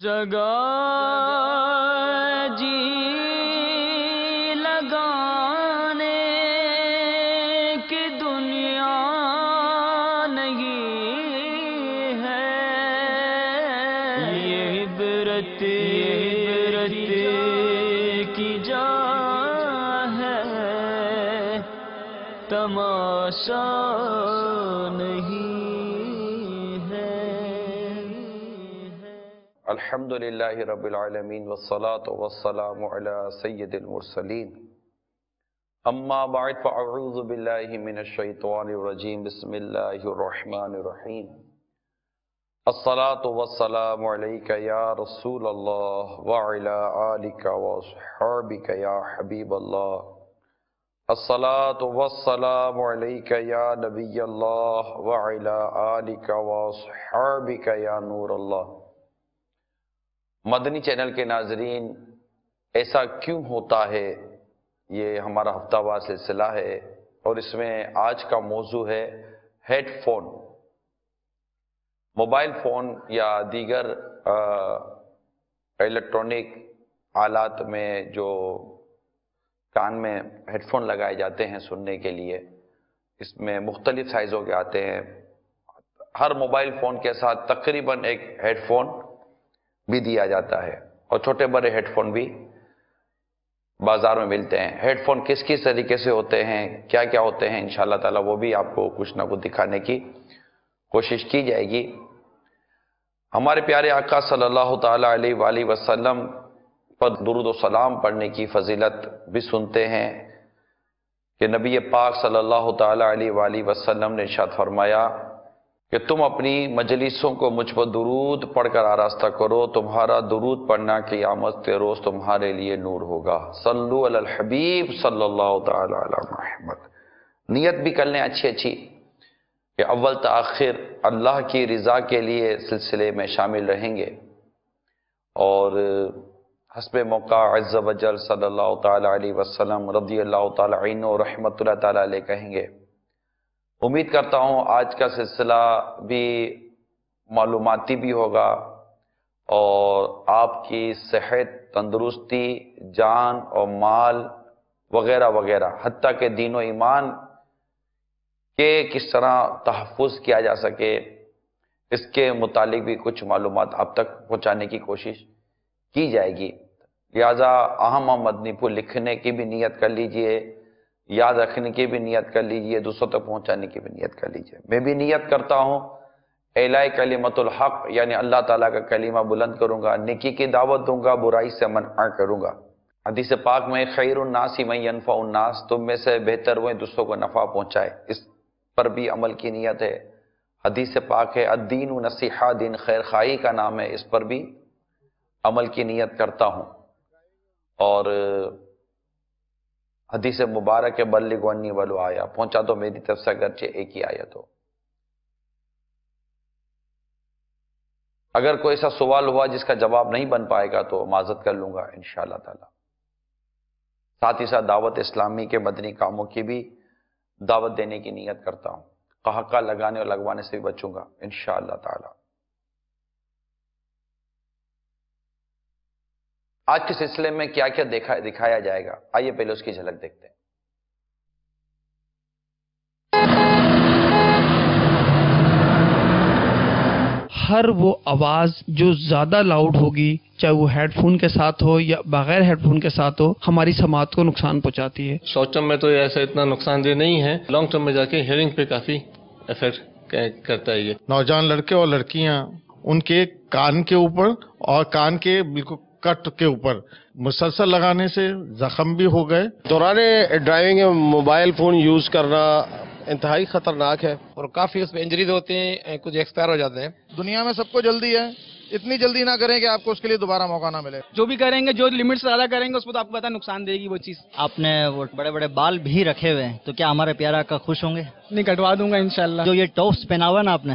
جگہ جی لگانے کی دنیا نہیں ہے، یہ عبرت کی جا ہے، تماشا نہیں ہے۔ الحمدللہ رب العالمین والصلاة والسلام علی سید المرسلین، اما بعد فاعوذ باللہ من الشیطان الرجیم، بسم اللہ الرحمن الرحیم۔ الصلاة والسلام علیک یا رسول اللہ وعلی آلک واصحابک یا حبیب اللہ۔ الصلاة والسلام علیک یا نبی اللہ وعلی آلک واصحابک یا نور اللہ۔ مدنی چینل کے ناظرین، ایسا کیوں ہوتا ہے، یہ ہمارا ہفتہ وار سلسلہ ہے، اور اس میں آج کا موضوع ہے ہیڈ فون۔ موبائل فون یا دیگر الیکٹرانک آلات میں جو کان میں ہیڈ فون لگائے جاتے ہیں سننے کے لیے، اس میں مختلف سائزوں کے آتے ہیں۔ ہر موبائل فون کے ساتھ تقریباً ایک ہیڈ فون بھی دیا جاتا ہے، اور چھوٹے بڑے ہیڈ فون بھی بازار میں ملتے ہیں۔ ہیڈ فون کس کس طریقے سے ہوتے ہیں، کیا کیا ہوتے ہیں، انشاءاللہ تعالی وہ بھی آپ کو کچھ نہ کچھ دکھانے کی کوشش کی جائے گی۔ ہمارے پیارے آقا صلی اللہ تعالی علیہ وآلہ وسلم پر درود و سلام پڑھنے کی فضیلت بھی سنتے ہیں کہ نبی پاک صلی اللہ تعالی علیہ وآلہ وسلم نے ارشاد فرمایا کہ تم اپنی مجلسوں کو مجھ پر درود پڑھ کر آراستہ کرو، تمہارا درود پڑھنا قیامت کے روز تمہارے لیے نور ہوگا۔ صلو علی الحبیب صلی اللہ تعالی علی محمد۔ نیت بھی کر لیں اچھی اچھی کہ اول تاخیر اللہ کی رضا کے لیے سلسلے میں شامل رہیں گے، اور حسب موقع عز و جل صلی اللہ تعالی علیہ وسلم رضی اللہ تعالی عنہ رحمۃ اللہ تعالی علیہ کہیں گے۔ امید کرتا ہوں آج کا سلسلہ بھی معلوماتی بھی ہوگا، اور آپ کی صحت، تندرستی، جان اور مال وغیرہ وغیرہ، حتیٰ کہ دین و ایمان کے کس طرح تحفظ کیا جا سکے، اس کے متعلق بھی کچھ معلومات آپ تک پہنچانے کی کوشش کی جائے گی۔ لہٰذا اہم مدنی پھول لکھنے کی بھی نیت کر لیجئے، یاد رکھنے کی بھی نیت کر لیجئے، دوسروں تک پہنچانے کی بھی نیت کر لیجئے۔ میں بھی نیت کرتا ہوں اعلاء کلمت الحق، یعنی اللہ تعالیٰ کا کلمہ بلند کروں گا، نیکی کی دعوت دوں گا، برائی سے منع کروں گا۔ حدیث پاک میں خیر الناس من ینفع الناس، تم میں سے بہتر وہ دوسروں کو نفع پہنچائے، اس پر بھی عمل کی نیت ہے۔ حدیث پاک ہے الدین نصیحہ، دین خیر خواہی کا نام ہے، اس پر بھی عمل کی نیت کرتا ہوں۔ اور حدیث مبارک بلغ عنی ولو آیا، پہنچا تو میری طرف سے اگرچہ ایک ہی آیت ہو۔ اگر کوئی ایسا سوال ہوا جس کا جواب نہیں بن پائے گا تو معذرت کر لوں گا انشاءاللہ تعالی۔ ساتھ ہی ساتھ دعوت اسلامی کے مدنی کاموں کی بھی دعوت دینے کی نیت کرتا ہوں، قہقہ لگانے اور لگوانے سے بھی بچوں گا انشاءاللہ تعالی۔ آج کے سلسلے میں کیا کیا دکھایا جائے گا، آئیے پہلے اس کی جھلک دیکھتے ہیں۔ ہر وہ آواز جو زیادہ لاؤڈ ہوگی، چاہے وہ ہیڈ فون کے ساتھ ہو یا بغیر ہیڈ فون کے ساتھ ہو، ہماری سماعت کو نقصان پہنچاتی ہے۔ شارٹ ٹرم میں تو ایسا اتنا نقصان دہ نہیں ہے، لانگ ٹرم میں جا کے ہیئرنگ پہ کافی افیکٹ کرتا ہے۔ یہ نوجوان لڑکے اور لڑکیاں، ان کے کان کے اوپر اور کان کے بالکل کٹ کے اوپر مسلسل لگانے سے زخم بھی ہو گئے۔ دوران ڈرائیونگ موبائل فون یوز کرنا انتہائی خطرناک ہے، اور کافی اس پہ انجریز ہوتے ہیں، کچھ ایکسپائر ہو جاتے ہیں۔ دنیا میں سب کو جلدی ہے، اتنی جلدی نہ کریں کہ آپ کو اس کے لیے دوبارہ موقع نہ ملے۔ جو بھی کریں گے، جو لمٹ سے زیادہ کریں گے، اس کو تو آپ کو پتہ نقصان دے گی وہ چیز۔ آپ نے وہ بڑے بڑے بال بھی رکھے ہوئے ہیں، تو کیا ہمارے پیارا کا خوش ہوں گے؟ نہیں، کٹوا دوں گا انشاءاللہ۔ جو یہ ٹاپس پہنا ہوا ہے نا آپ نے،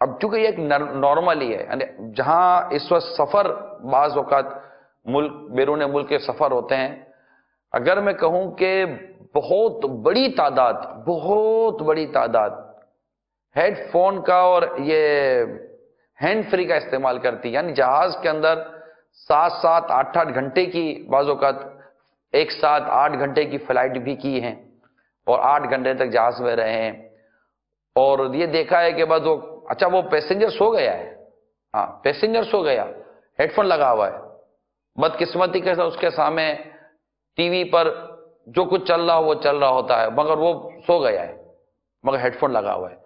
اب چونکہ یہ ایک نارمل ہی ہے، یعنی جہاں اس وقت سفر بعض اوقات ملک بیرون ملک کے سفر ہوتے ہیں، اگر میں کہوں کہ بہت بڑی تعداد ہیڈ فون کا اور یہ ہینڈ فری کا استعمال کرتی، یعنی جہاز کے اندر 7 8 گھنٹے کی بعض اوقات ایک ساتھ 8 گھنٹے کی فلائٹ بھی کی ہیں اور 8 گھنٹے تک جہاز میں رہے ہیں، اور یہ دیکھا ہے کہ بعد وہ پیسنجر سو گیا ہے، ہاں پیسنجر سو گیا، ہیڈ فون لگا ہوا ہے، بدقسمتی کے ساتھ اس کے سامنے ٹی وی پر جو کچھ چل رہا وہ چل رہا ہوتا ہے، مگر وہ سو گیا ہے مگر ہیڈ فون لگا ہوا ہے۔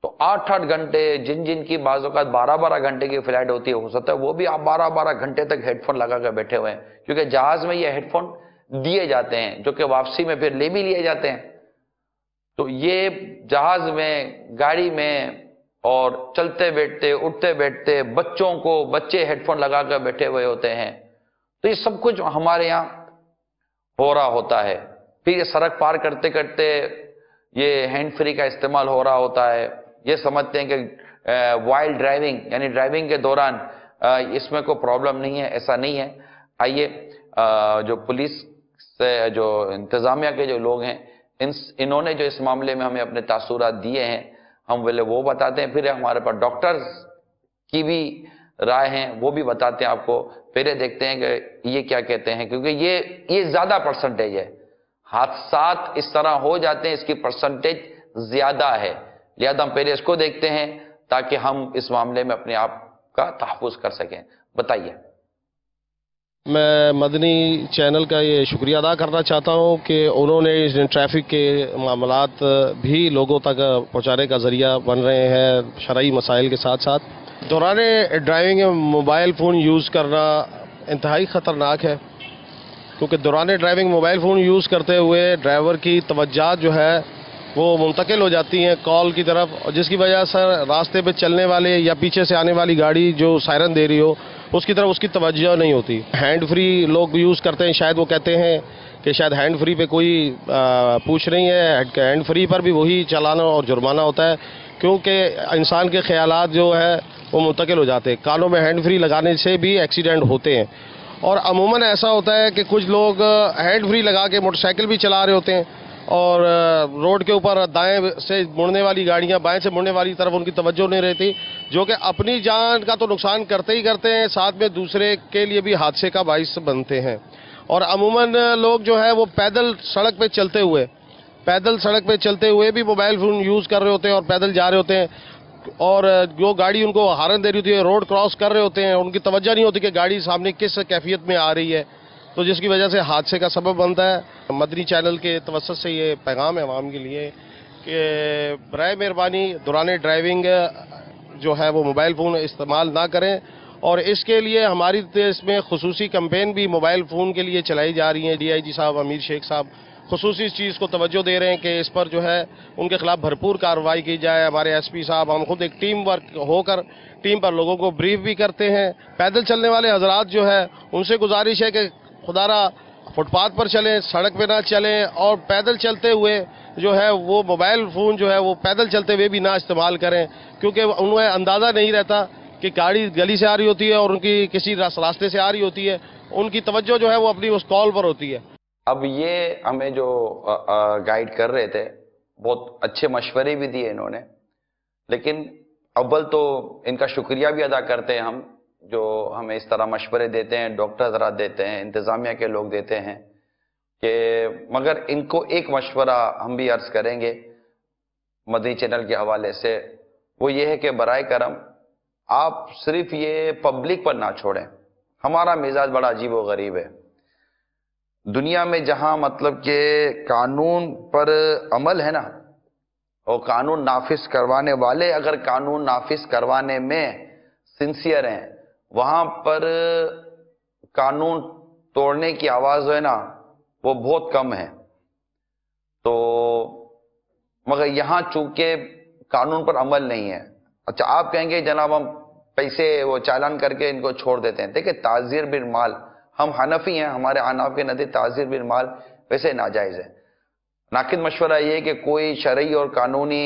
تو 8 گھنٹے جن کی بعض اوقات 12 گھنٹے کی فلائٹ ہوتی ہے، ہو سکتا ہے وہ بھی آپ 12 گھنٹے تک ہیڈ فون لگا کر بیٹھے ہوئے ہیں، کیونکہ جہاز میں یہ ہیڈ فون دیے جاتے ہیں جو کہ واپسی میں پھر لے بھی لیے جاتے ہیں۔ تو یہ جہاز میں، گاڑی میں، اور چلتے بیٹھتے اٹھتے بیٹھتے بچے ہیڈ فون لگا کر بیٹھے ہوئے ہوتے ہیں، تو یہ سب کچھ ہمارے یہاں ہو رہا ہوتا ہے۔ پھر یہ سڑک پار کرتے کرتے یہ ہینڈ فری کا استعمال ہو رہا ہوتا ہے، یہ سمجھتے ہیں کہ وائل ڈرائیونگ یعنی ڈرائیونگ کے دوران اس میں کوئی پرابلم نہیں ہے، ایسا نہیں ہے۔ آئیے جو پولیس سے جو انتظامیہ کے جو لوگ ہیں انہوں نے جو اس معاملے میں ہمیں اپنے تاثرات دیے ہیں ہم وہ بتاتے ہیں، پھر ہمارے پاس ڈاکٹرز کی بھی رائے ہیں وہ بھی بتاتے ہیں آپ کو، پھر دیکھتے ہیں کہ یہ کیا کہتے ہیں، کیونکہ یہ زیادہ پرسنٹیج ہے، حادثات اس طرح ہو جاتے ہیں، اس کی پرسنٹیج زیادہ ہے، لہذا ہم پہلے اس کو دیکھتے ہیں تاکہ ہم اس معاملے میں اپنے آپ کا تحفظ کر سکیں۔ بتائیے۔ میں مدنی چینل کا یہ شکریہ ادا کرنا چاہتا ہوں کہ انہوں نے اس ٹریفک کے معاملات بھی لوگوں تک پہنچانے کا ذریعہ بن رہے ہیں، شرعی مسائل کے ساتھ ساتھ۔ دوران ڈرائیونگ موبائل فون یوز کرنا انتہائی خطرناک ہے، کیونکہ دوران ڈرائیونگ موبائل فون یوز کرتے ہوئے ڈرائیور کی توجہات جو ہے وہ منتقل ہو جاتی ہیں کال کی طرف، اور جس کی وجہ سے راستے پہ چلنے والے یا پیچھے سے آنے والی گاڑی جو سائرن دے رہی ہو اس کی طرف اس کی توجہ نہیں ہوتی۔ ہینڈ فری لوگ یوز کرتے ہیں، شاید وہ کہتے ہیں کہ شاید ہینڈ فری پہ کوئی پوچھ نہیں ہے، ہینڈ فری پر بھی وہی چلانا اور جرمانہ ہوتا ہے، کیونکہ انسان کے خیالات جو ہے وہ منتقل ہو جاتے ہیں۔ کانوں میں ہینڈ فری لگانے سے بھی ایکسیڈنٹ ہوتے ہیں، اور عموماً ایسا ہوتا ہے کہ کچھ لوگ ہینڈ فری لگا کے موٹر سائیکل بھی چلا رہے ہوتے ہیں، اور روڈ کے اوپر دائیں سے مڑنے والی گاڑیاں بائیں سے مڑنے والی طرف ان کی توجہ نہیں رہتی، جو کہ اپنی جان کا تو نقصان کرتے ہی کرتے ہیں، ساتھ میں دوسرے کے لیے بھی حادثے کا باعث بنتے ہیں۔ اور عموماً لوگ جو ہے وہ پیدل سڑک پہ چلتے ہوئے بھی موبائل فون یوز کر رہے ہوتے ہیں اور پیدل جا رہے ہوتے ہیں، اور جو گاڑی ان کو ہارن دے رہی ہوتی ہے، روڈ کراس کر رہے ہوتے ہیں، ان کی توجہ نہیں ہوتی کہ گاڑی سامنے کس کیفیت میں آ رہی ہے، تو جس کی وجہ سے حادثے کا سبب بنتا ہے۔ مدنی چینل کے توسط سے یہ پیغام ہے عوام کے لیے کہ برائے مہربانی دوران ڈرائیونگ جو ہے وہ موبائل فون استعمال نہ کریں، اور اس کے لیے ہماری اس میں خصوصی کمپین بھی موبائل فون کے لیے چلائی جا رہی ہیں۔ DIG صاحب امیر شیخ صاحب خصوصی اس چیز کو توجہ دے رہے ہیں کہ اس پر جو ہے ان کے خلاف بھرپور کارروائی کی جائے۔ ہمارے SP صاحب، ہم خود ایک ٹیم ورک ہو کر ٹیم پر لوگوں کو بریف بھی کرتے ہیں۔ پیدل چلنے والے حضرات جو ہے ان سے گزارش ہے کہ خدا را فٹ پاتھ پر چلیں، سڑک پہ نہ چلیں، اور پیدل چلتے ہوئے جو ہے وہ موبائل فون جو ہے وہ پیدل چلتے ہوئے بھی نہ استعمال کریں، کیونکہ انہیں اندازہ نہیں رہتا کہ گاڑی گلی سے آ رہی ہوتی ہے اور ان کی کسی راستے سے آ رہی ہوتی ہے، ان کی توجہ جو ہے وہ اپنی اس کال پر ہوتی ہے۔ اب یہ ہمیں جو گائیڈ کر رہے تھے بہت اچھے مشورے بھی دیے انہوں نے، لیکن اول تو ان کا شکریہ بھی ادا کرتے ہیں ہم جو ہمیں اس طرح مشورے دیتے ہیں، ڈاکٹر حضرات دیتے ہیں، انتظامیہ کے لوگ دیتے ہیں، کہ مگر ان کو ایک مشورہ ہم بھی عرض کریں گے مدنی چینل کے حوالے سے، وہ یہ ہے کہ برائے کرم آپ صرف یہ پبلک پر نہ چھوڑیں۔ ہمارا مزاج بڑا عجیب و غریب ہے، دنیا میں جہاں مطلب کہ قانون پر عمل ہے نا، اور قانون نافذ کروانے والے اگر قانون نافذ کروانے میں سنسیئر ہیں، وہاں پر قانون توڑنے کی آواز ہے نا وہ بہت کم ہے۔ تو مگر یہاں چونکہ قانون پر عمل نہیں ہے، اچھا آپ کہیں گے جناب ہم پیسے وہ چالان کر کے ان کو چھوڑ دیتے ہیں، دیکھیں تعزیر بالمال، ہم حنفی ہیں، ہمارے احناف کے نزدیک تعزیر بالمال ویسے ناجائز ہے۔ ناقد مشورہ یہ ہے کہ کوئی شرعی اور قانونی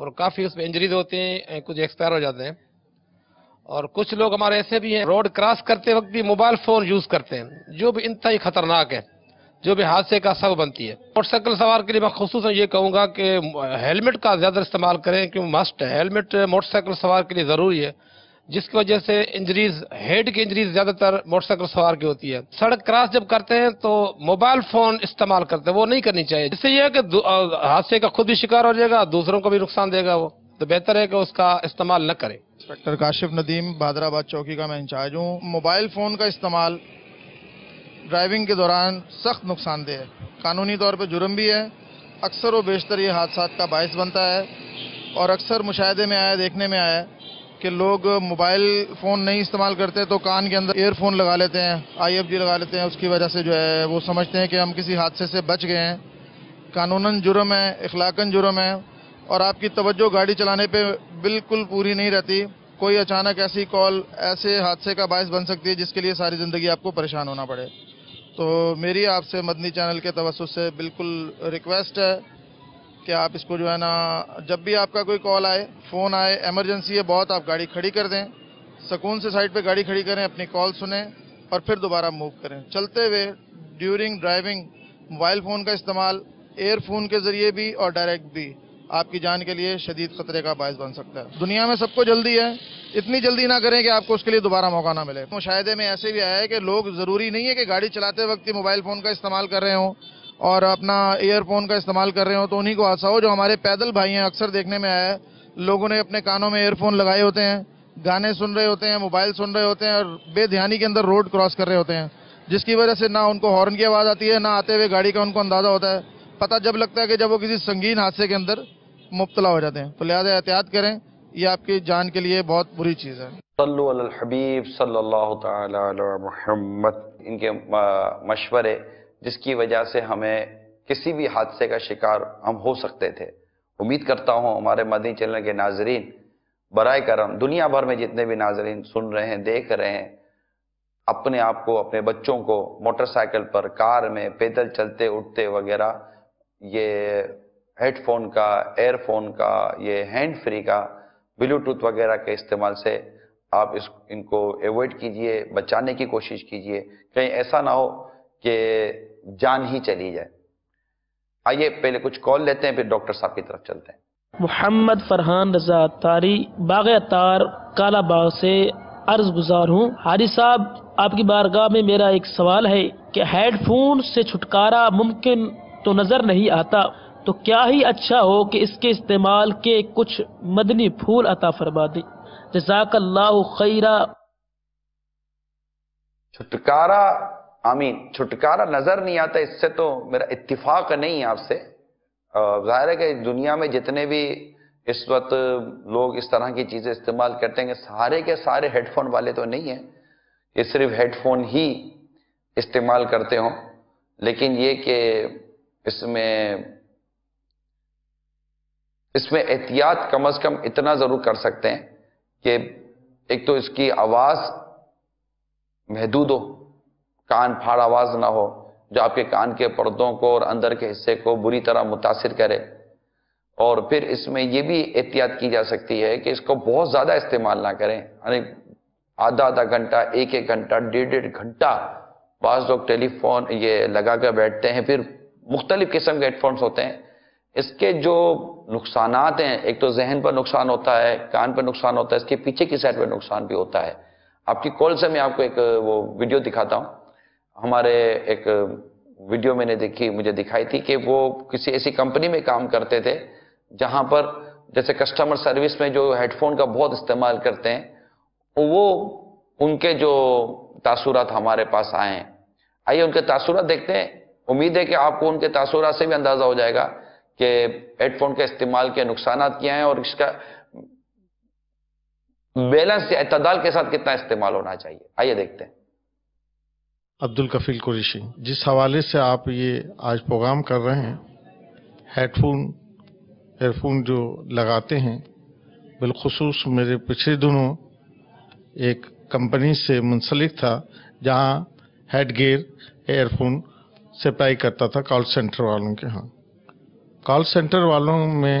اور کافی اس میں انجریز ہوتے ہیں، کچھ ایکسپائر ہو جاتے ہیں. اور کچھ لوگ ہمارے ایسے بھی ہیں روڈ کراس کرتے وقت بھی موبائل فون یوز کرتے ہیں، جو بھی انتہائی خطرناک ہے، جو بھی حادثے کا سبب بنتی ہے. موٹر سائیکل سوار کے لیے میں خصوصاً یہ کہوں گا کہ ہیلمٹ کا زیادہ استعمال کریں، کیونکہ مسٹ ہے، ہیلمٹ موٹر سائیکل سوار کے لیے ضروری ہے، جس کی وجہ سے انجریز، ہیڈ کی انجریز زیادہ تر موٹر سائیکل سوار کی ہوتی ہے. سڑک کراس جب کرتے ہیں تو موبائل فون استعمال کرتے ہیں، وہ نہیں کرنی چاہیے. اس سے یہ ہے کہ حادثے کا خود بھی شکار ہو جائے گا، دوسروں کو بھی نقصان دے گا. وہ تو بہتر ہے کہ اس کا استعمال نہ کریں. انسپیکٹر کاشف ندیم، بہادر آباد چوکی کا میں انچارج ہوں. موبائل فون کا استعمال ڈرائیونگ کے دوران سخت نقصان دہ ہے، قانونی طور پہ جرم بھی ہے. اکثر و بیشتر یہ حادثات کا باعث بنتا ہے، اور اکثر مشاہدے میں آیا، دیکھنے میں آیا کہ لوگ موبائل فون نہیں استعمال کرتے تو کان کے اندر ایئر فون لگا لیتے ہیں، IFG لگا لیتے ہیں. اس کی وجہ سے جو ہے وہ سمجھتے ہیں کہ ہم کسی حادثے سے بچ گئے ہیں. قانوناً جرم ہے، اخلاقاً جرم ہے، اور آپ کی توجہ گاڑی چلانے پہ بالکل پوری نہیں رہتی. کوئی اچانک ایسی کال ایسے حادثے کا باعث بن سکتی ہے جس کے لیے ساری زندگی آپ کو پریشان ہونا پڑے. تو میری آپ سے مدنی چینل کے توسط سے بالکل ریکویسٹ ہے کہ آپ اس کو جو ہے نا، جب بھی آپ کا کوئی کال آئے، فون آئے، ایمرجنسی ہے بہت، آپ گاڑی کھڑی کر دیں، سکون سے سائڈ پہ گاڑی کھڑی کریں، اپنی کال سنیں اور پھر دوبارہ موو کریں. چلتے ہوئے ڈیورنگ ڈرائیونگ موبائل فون کا استعمال ایئر فون کے ذریعے بھی اور ڈائریکٹ بھی آپ کی جان کے لیے شدید خطرے کا باعث بن سکتا ہے. دنیا میں سب کو جلدی ہے، اتنی جلدی نہ کریں کہ آپ کو اس کے لیے دوبارہ موقع نہ ملے. مشاہدے میں ایسے بھی آیا ہے کہ لوگ ضروری نہیں ہے کہ گاڑی چلاتے وقت ہی موبائل فون کا استعمال کر رہے ہوں اور اپنا ایئر فون کا استعمال کر رہے ہوں تو انہی کو حادثہ ہو. جو ہمارے پیدل بھائی ہیں، اکثر دیکھنے میں آیا ہے لوگوں نے اپنے کانوں میں ایئر فون لگائے ہوتے ہیں، گانے سن رہے ہوتے ہیں، موبائل سن رہے ہوتے ہیں اور بے دھیانی کے اندر روڈ کراس کر رہے ہوتے ہیں، جس کی وجہ سے نہ ان کو ہارن کی آواز آتی ہے، نہ آتے ہوئے گاڑی کا ان کو اندازہ ہوتا ہے. پتہ جب لگتا ہے کہ جب وہ کسی سنگین حادثے کے اندر مبتلا ہو جاتے ہیں. تو لہذا احتیاط کریں، یہ آپ کی جان کے لیے بہت بری چیز ہے. صلو علی الحبیب صلی اللہ تعالی علی محمد. ان کے مشورے جس کی وجہ سے ہمیں کسی بھی حادثے کا شکار ہم ہو سکتے تھے. امید کرتا ہوں ہمارے مدنی چینل کے ناظرین برائے کرم دنیا بھر میں جتنے بھی ناظرین سن رہے ہیں، دیکھ رہے ہیں، اپنے آپ کو، اپنے بچوں کو موٹر سائیکل پر، کار میں، پیدل چلتے اٹھتے وغیرہ یہ ہیڈ فون کا، ایئر فون کا، یہ ہینڈ فری کا، بلوٹوتھ وغیرہ کے استعمال سے آپ ان کو ایوائڈ کیجئے، بچانے کی کوشش کیجئے، کہیں ایسا نہ ہو کہ جان ہی چلی جائے. آئیے پہلے کچھ کال لیتے ہیں، پھر ڈاکٹر صاحب کی طرف چلتے ہیں. محمد فرحان رضا تاری، باغ اتار، کالا باغ سے عرض گزار ہوں. حاجی صاحب، آپ کی بارگاہ میں میرا ایک سوال ہے کہ ہیڈ فون سے چھٹکارا ممکن تو نظر نہیں آتا، تو کیا ہی اچھا ہو کہ اس کے استعمال کے کچھ مدنی پھول عطا فرما دیں. جزاک اللہ خیرہ. چھٹکارا، آمین. چھٹکارا نظر نہیں آتا، اس سے تو میرا اتفاق نہیں ہے آپ سے. ظاہر ہے کہ دنیا میں جتنے بھی اس وقت لوگ اس طرح کی چیزیں استعمال کرتے ہیں، سارے کے سارے ہیڈ فون والے تو نہیں ہیں، یہ صرف ہیڈ فون ہی استعمال کرتے ہوں. لیکن یہ کہ اس میں احتیاط کم از کم اتنا ضرور کر سکتے ہیں کہ ایک تو اس کی آواز محدود ہو، کان پھاڑ آواز نہ ہو جو آپ کے کان کے پردوں کو اور اندر کے حصے کو بری طرح متاثر کرے. اور پھر اس میں یہ بھی احتیاط کی جا سکتی ہے کہ اس کو بہت زیادہ استعمال نہ کریں، یعنی آدھا گھنٹہ، ایک گھنٹہ، ڈیڑھ گھنٹہ بعض لوگ ٹیلی فون یہ لگا کر بیٹھتے ہیں. پھر مختلف قسم کے ہیڈ فونز ہوتے ہیں. اس کے جو نقصانات ہیں، ایک تو ذہن پر نقصان ہوتا ہے، کان پر نقصان ہوتا ہے، اس کے پیچھے کی سائڈ پہ نقصان بھی ہوتا ہے. آپ کی کال سے میں آپ کو ایک وہ ویڈیو دکھاتا ہوں. ہمارے ایک ویڈیو میں نے مجھے دکھائی تھی کہ وہ کسی ایسی کمپنی میں کام کرتے تھے جہاں پر جیسے کسٹمر سروس میں جو ہیڈ فون کا بہت استعمال کرتے ہیں، وہ ان کے جو تاثرات ہمارے پاس آئے ہیں. آئیے ان کے تاثرات دیکھتے ہیں. امید ہے کہ آپ کو ان کے تاثرات سے بھی اندازہ ہو جائے گا کہ ہیڈ فون کے استعمال کے نقصانات کیا ہیں اور اس کا بیلنس یا اعتدال کے ساتھ کتنا استعمال ہونا چاہیے. آئیے دیکھتے ہیں. عبدالکفیل قریشی، جس حوالے سے آپ یہ آج پروگرام کر رہے ہیں، ہیڈ فون، ایئر فون جو لگاتے ہیں، بالخصوص میرے پچھلے دنوں ایک کمپنی سے منسلک تھا جہاں head gear earphone supply کرتا تھا کال سینٹر والوں کے ہاں. کال سینٹر والوں میں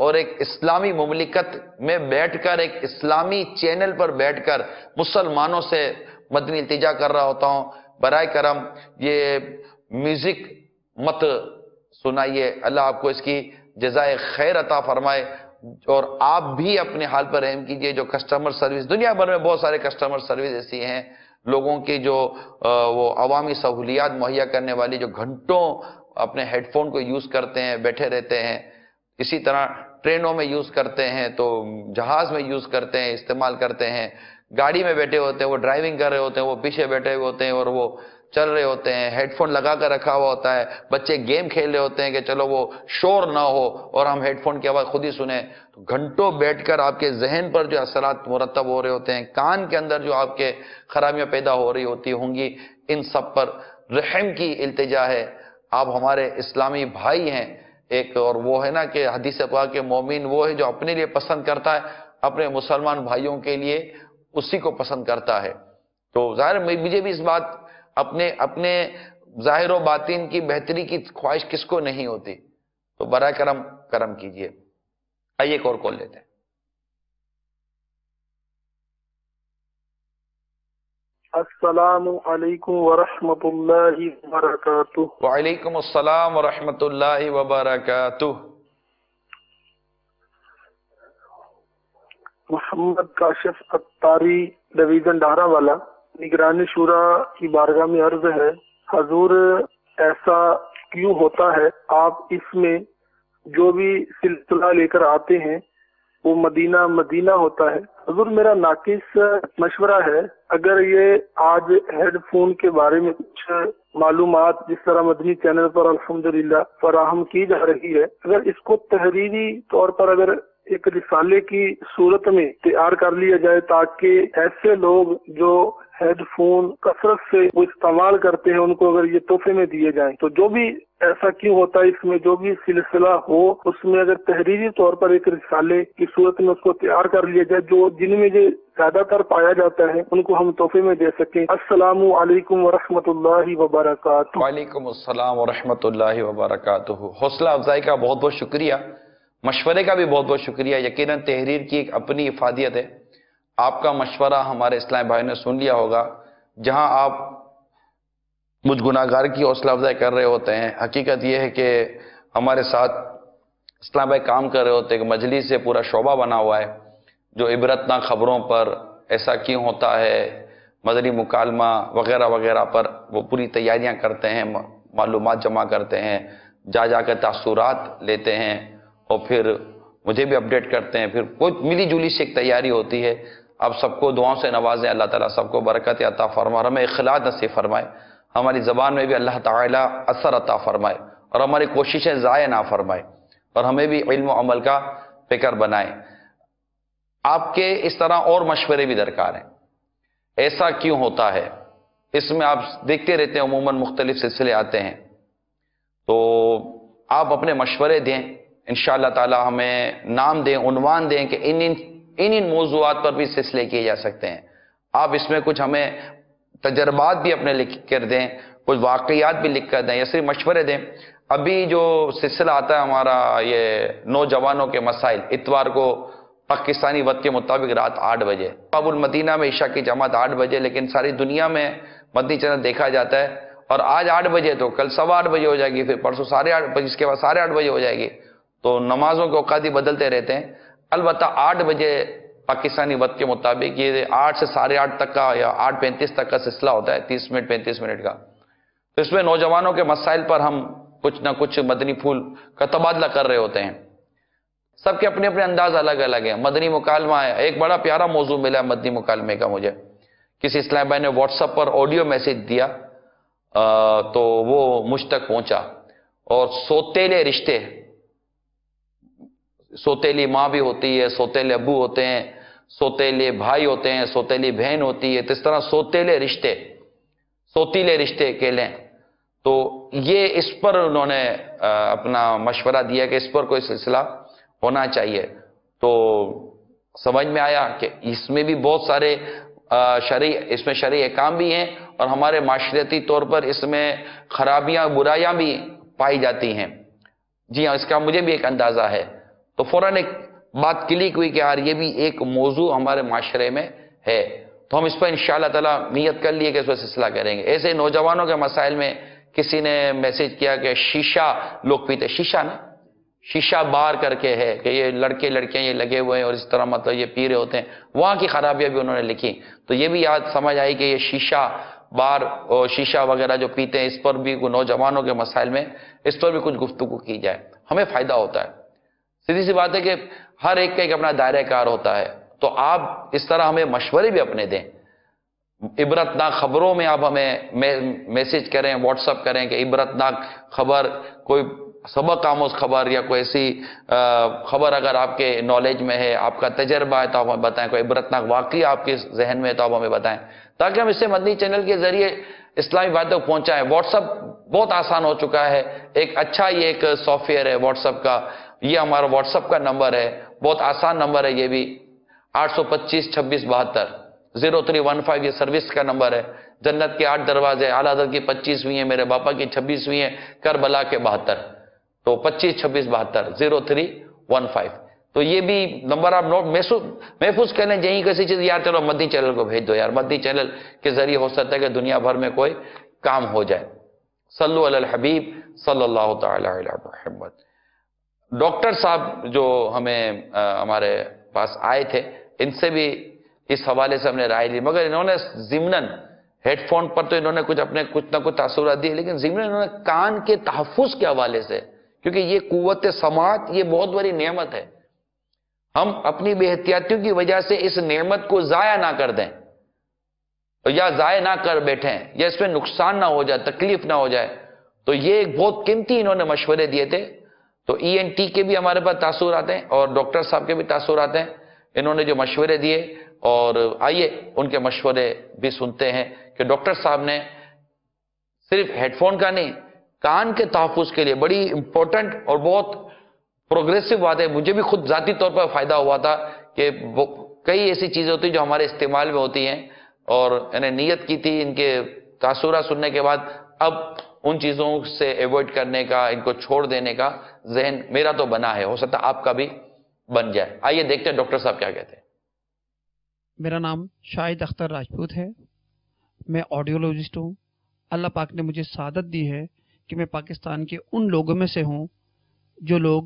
اور ایک اسلامی مملکت میں بیٹھ کر ایک اسلامی چینل پر بیٹھ کر مسلمانوں سے مدنی التجا کر رہا ہوتا ہوں، برائے کرم یہ میوزک مت سنائیے، اللہ آپ کو اس کی جزائے خیر عطا فرمائے، اور آپ بھی اپنے حال پر رحم کیجئے۔ جو کسٹمر سروس، دنیا بھر میں بہت سارے کسٹمر سروس ایسی ہیں، لوگوں کی جو وہ عوامی سہولیات مہیا کرنے والی، جو گھنٹوں اپنے ہیڈ فون کو یوز کرتے ہیں، بیٹھے رہتے ہیں، اسی طرح ٹرینوں میں یوز کرتے ہیں، تو جہاز میں یوز کرتے ہیں، استعمال کرتے ہیں، گاڑی میں بیٹھے ہوتے ہیں، وہ ڈرائیونگ کر رہے ہوتے ہیں، وہ پیچھے بیٹھے ہوئے ہوتے ہیں اور وہ چل رہے ہوتے ہیں، ہیڈ فون لگا کر رکھا ہوا ہوتا ہے، بچے گیم کھیل رہے ہوتے ہیں کہ چلو وہ شور نہ ہو اور ہم ہیڈ فون کی آواز خود ہی سنیں، تو گھنٹوں بیٹھ کر آپ کے ذہن پر جو اثرات مرتب ہو رہے ہوتے ہیں، کان کے اندر جو آپ کے خرابیاں پیدا ہو رہی ہوتی ہوں گی، ان سب پر رحم کی التجا ہے۔ آپ ہمارے اسلامی بھائی ہیں ایک، اور وہ ہے نا کہ حدیث پاک کے مومن وہ ہے جو اپنے لیے پسند کرتا ہے، اپنے مسلمان بھائیوں کے لیے اسی کو پسند کرتا ہے۔ تو ظاہر مجھے بھی اس بات اپنے ظاہر و باطن کی بہتری کی خواہش کس کو نہیں ہوتی، تو برائے کرم کیجئے۔ آئیے ایک اور کال لیتے ہیں۔ السلام علیکم ورحمۃ اللہ وبرکاتہ۔ وعلیکم السلام ورحمۃ اللہ وبرکاتہ۔ محمد کاشف اتاری، ڈویژن ڈارا والا، نگرانی شورا کی بارگاہ میں عرض ہے، حضور ایسا کیوں ہوتا ہے؟ آپ اس میں جو بھی سلسلہ لے کر آتے ہیں وہ مدینہ ہوتا ہے۔ حضور میرا ناقص مشورہ ہے، اگر یہ آج ہیڈ فون کے بارے میں کچھ معلومات جس طرح مدنی چینل پر الحمدللہ فراہم کی جا رہی ہے، اگر اس کو تحریری طور پر اگر ایک رسالے کی صورت میں تیار کر لیا جائے تاکہ ایسے لوگ جو ہیڈ فون کثرت سے وہ استعمال کرتے ہیں ان کو اگر یہ تحفے میں دیے جائیں، تو جو بھی ایسا کیوں ہوتا ہے، اس میں جو بھی سلسلہ ہو اس میں اگر تحریری طور پر ایک رسالے کی صورت میں اس کو تیار کر لیا جائے، جو جن میں یہ زیادہ تر پایا جاتا ہے ان کو ہم تحفے میں دے سکیں۔ السلام علیکم ورحمۃ اللہ وبرکاتہ۔ وعلیکم السلام ورحمۃ اللہ وبرکاتہ۔ حوصلہ افزائی کا بہت بہت شکریہ، مشورے کا بھی بہت بہت شکریہ۔ یقیناً تحریر کی ایک اپنی افادیت ہے، آپ کا مشورہ ہمارے اسلامی بھائی نے سن لیا ہوگا۔ جہاں آپ مجھ گناہگار کی حوصلہ افزائی کر رہے ہوتے ہیں، حقیقت یہ ہے کہ ہمارے ساتھ اسلام بھائی کام کر رہے ہوتے ہیں کہ مجلس سے پورا شعبہ بنا ہوا ہے جو عبرتناک خبروں پر ایسا کیوں ہوتا ہے، مدنی مکالمہ وغیرہ وغیرہ پر وہ پوری تیاریاں کرتے ہیں، معلومات جمع کرتے ہیں، جا کے تاثرات لیتے ہیں اور پھر مجھے بھی اپڈیٹ کرتے ہیں، پھر کوئی ملی جلی سے ایک تیاری ہوتی ہے۔ آپ سب کو دعاؤں سے نوازیں، اللہ تعالیٰ سب کو برکت عطا فرمائے اور ہمیں اخلاص نصیب فرمائے، ہماری زبان میں بھی اللہ تعالیٰ اثر عطا فرمائے اور ہماری کوششیں ضائع نہ فرمائے اور ہمیں بھی علم و عمل کا فکر بنائے۔ آپ کے اس طرح اور مشورے بھی درکار ہیں، ایسا کیوں ہوتا ہے، اس میں آپ دیکھتے رہتے ہیں عموماً مختلف سلسلے آتے ہیں، تو آپ اپنے مشورے دیں، انشاءاللہ تعالی ہمیں نام دیں، عنوان دیں کہ ان موضوعات پر بھی سلسلے کیے جا سکتے ہیں۔ آپ اس میں کچھ ہمیں تجربات بھی اپنے لکھ کر دیں، کچھ واقعات بھی لکھ کر دیں، یا صرف مشورے دیں۔ ابھی جو سلسلہ آتا ہے ہمارا یہ نوجوانوں کے مسائل، اتوار کو پاکستانی وقت کے مطابق رات 8 بجے، باب المدینہ میں عشاء کی جماعت 8 بجے، لیکن ساری دنیا میں مدنی چینل دیکھا جاتا ہے، اور آج 8 بجے تو کل 8:15 بجے ہو جائے گی، پھر پرسوں 8:30 بجے، اس کے بعد 8:30 بجے ہو جائے گی، تو نمازوں کے اوقات ہی بدلتے رہتے ہیں۔ البتہ 8 بجے پاکستانی وقت کے مطابق یہ 8 سے 8:30 تک کا یا 8:35 تک کا سلسلہ ہوتا ہے، 30 منٹ 35 منٹ کا، تو اس میں نوجوانوں کے مسائل پر ہم کچھ نہ کچھ مدنی پھول کا تبادلہ کر رہے ہوتے ہیں۔ سب کے اپنے اپنے انداز الگ الگ ہیں۔ مدنی مکالمہ ہے، ایک بڑا پیارا موضوع ملا مدنی مکالمے کا مجھے، کسی اسلام بھائی نے واٹس ایپ پر آڈیو میسج دیا تو وہ مجھ تک پہنچا، اور سوتیلے رشتے، سوتیلی ماں بھی ہوتی ہے، سوتیلے ابو ہوتے ہیں، سوتیلے بھائی ہوتے ہیں، سوتیلی بہن ہوتی ہے، تو اس طرح سوتیلے رشتے، سوتیلے رشتے کہلیں، تو یہ اس پر انہوں نے اپنا مشورہ دیا کہ اس پر کوئی سلسلہ ہونا چاہیے۔ تو سمجھ میں آیا کہ اس میں بھی بہت سارے شرعی احکام بھی ہیں، اور ہمارے معاشرتی طور پر اس میں خرابیاں برائیاں بھی پائی جاتی ہیں۔ جی ہاں، اس کا مجھے بھی ایک اندازہ ہے۔ تو فوراً ایک بات کلک ہوئی کہ یار یہ بھی ایک موضوع ہمارے معاشرے میں ہے، تو ہم اس پر انشاءاللہ تعالی نیت کر لیے کہ اس پر سلسلہ کریں گے۔ ایسے نوجوانوں کے مسائل میں کسی نے میسج کیا کہ شیشہ لوگ پیتے، شیشہ نا، شیشہ بار کر کے ہے کہ یہ لڑکے لڑکیاں یہ لگے ہوئے ہیں اور اس طرح مطلب یہ پی رہے ہوتے ہیں، وہاں کی خرابیاں بھی انہوں نے لکھی، تو یہ بھی یاد سمجھ آئی کہ یہ شیشہ بار اور شیشہ وغیرہ جو پیتے ہیں اس پر بھی نوجوانوں کے مسائل میں اس پر بھی کچھ گفتگو کی جائے، ہمیں فائدہ ہوتا ہے۔ سیدھی سی بات ہے کہ ہر ایک کا ایک اپنا دائرہ کار ہوتا ہے، تو آپ اس طرح ہمیں مشورے بھی اپنے دیں، عبرتناک خبروں میں آپ ہمیں میسج کریں، واٹس اپ کریں کہ عبرتناک خبر، کوئی سبق آموز خبر یا کوئی ایسی خبر اگر آپ کے نالج میں ہے، آپ کا تجربہ ہے تو آپ ہمیں بتائیں، کوئی عبرتناک واقعی آپ کے ذہن میں ہے تو آپ ہمیں بتائیں، تاکہ ہم اس سے مدنی چینل کے ذریعے اسلامی باتوں کو پہنچائیں۔ واٹس اپ بہت آسان ہو چکا ہے، ایک اچھا یہ ایک سافٹ ویئر ہے واٹس اپ کا، یہ ہمارا واٹس اپ کا نمبر ہے، بہت آسان نمبر ہے، یہ بھی 825 26 72 0315 یہ سروس کا نمبر ہے۔ جنت کے 8 دروازے، اعلیٰ حضرت کی 25ویں ہیں، میرے باپا کی 26ویں ہیں، کربلا کے 72، تو 25 26 72 0315، تو یہ بھی نمبر آپ نوٹ محفوظ کر لیں۔ یہیں کسی چیز یار چلو مدنی چینل کو بھیج دو یار، مدنی چینل کے ذریعے ہو سکتا ہے کہ دنیا بھر میں کوئی کام ہو جائے۔ صلو علی الحبیب صلی اللہ تعالی علی محمد۔ ڈاکٹر صاحب جو ہمارے پاس آئے تھے، ان سے بھی اس حوالے سے ہم نے رائے لی، مگر انہوں نے ضمناً ہیڈ فون پر تو انہوں نے اپنے کچھ نہ کچھ تاثرات دیے، لیکن ضمناً انہوں نے کان کے تحفظ کے حوالے سے، کیونکہ یہ قوت سماعت یہ بہت بڑی نعمت ہے، ہم اپنی بے احتیاطیوں کی وجہ سے اس نعمت کو ضائع نہ کر دیں یا ضائع نہ کر بیٹھیں یا اس میں نقصان نہ ہو جائے، تکلیف نہ ہو جائے، تو یہ ایک بہت قیمتی انہوں نے مشورے دیے تھے۔ تو ENT کے بھی ہمارے پاس تاثرات ہیں اور ڈاکٹر صاحب کے بھی تاثرات ہیں، انہوں نے جو مشورے دیے، اور آئیے ان کے مشورے بھی سنتے ہیں کہ ڈاکٹر صاحب نے صرف ہیڈ فون کا نہیں، کان کے تحفظ کے لیے بڑی امپورٹنٹ اور بہت پروگریسو بات ہے، مجھے بھی خود ذاتی طور پر فائدہ ہوا تھا کہ کئی ایسی چیزیں ہوتی ہیں جو ہمارے استعمال میں ہوتی ہیں، اور انہیں نیت کی تھی ان کے تاثرات سننے کے بعد اب ان چیزوں سے ایوائڈ کرنے کا، ان کو چھوڑ دینے کا ذہن میرا تو بنا ہے، ہو سکتا ہے آپ کا بھی بن جائے۔ آئیے دیکھتے ہیں ڈاکٹر صاحب کیا کہتے ہیں۔ میرا نام شاہد اختر راجپوت ہے، میں آڈیولوجسٹ ہوں۔ اللہ پاک نے مجھے سعادت دی ہے کہ میں پاکستان کے ان لوگوں میں سے ہوں جو لوگ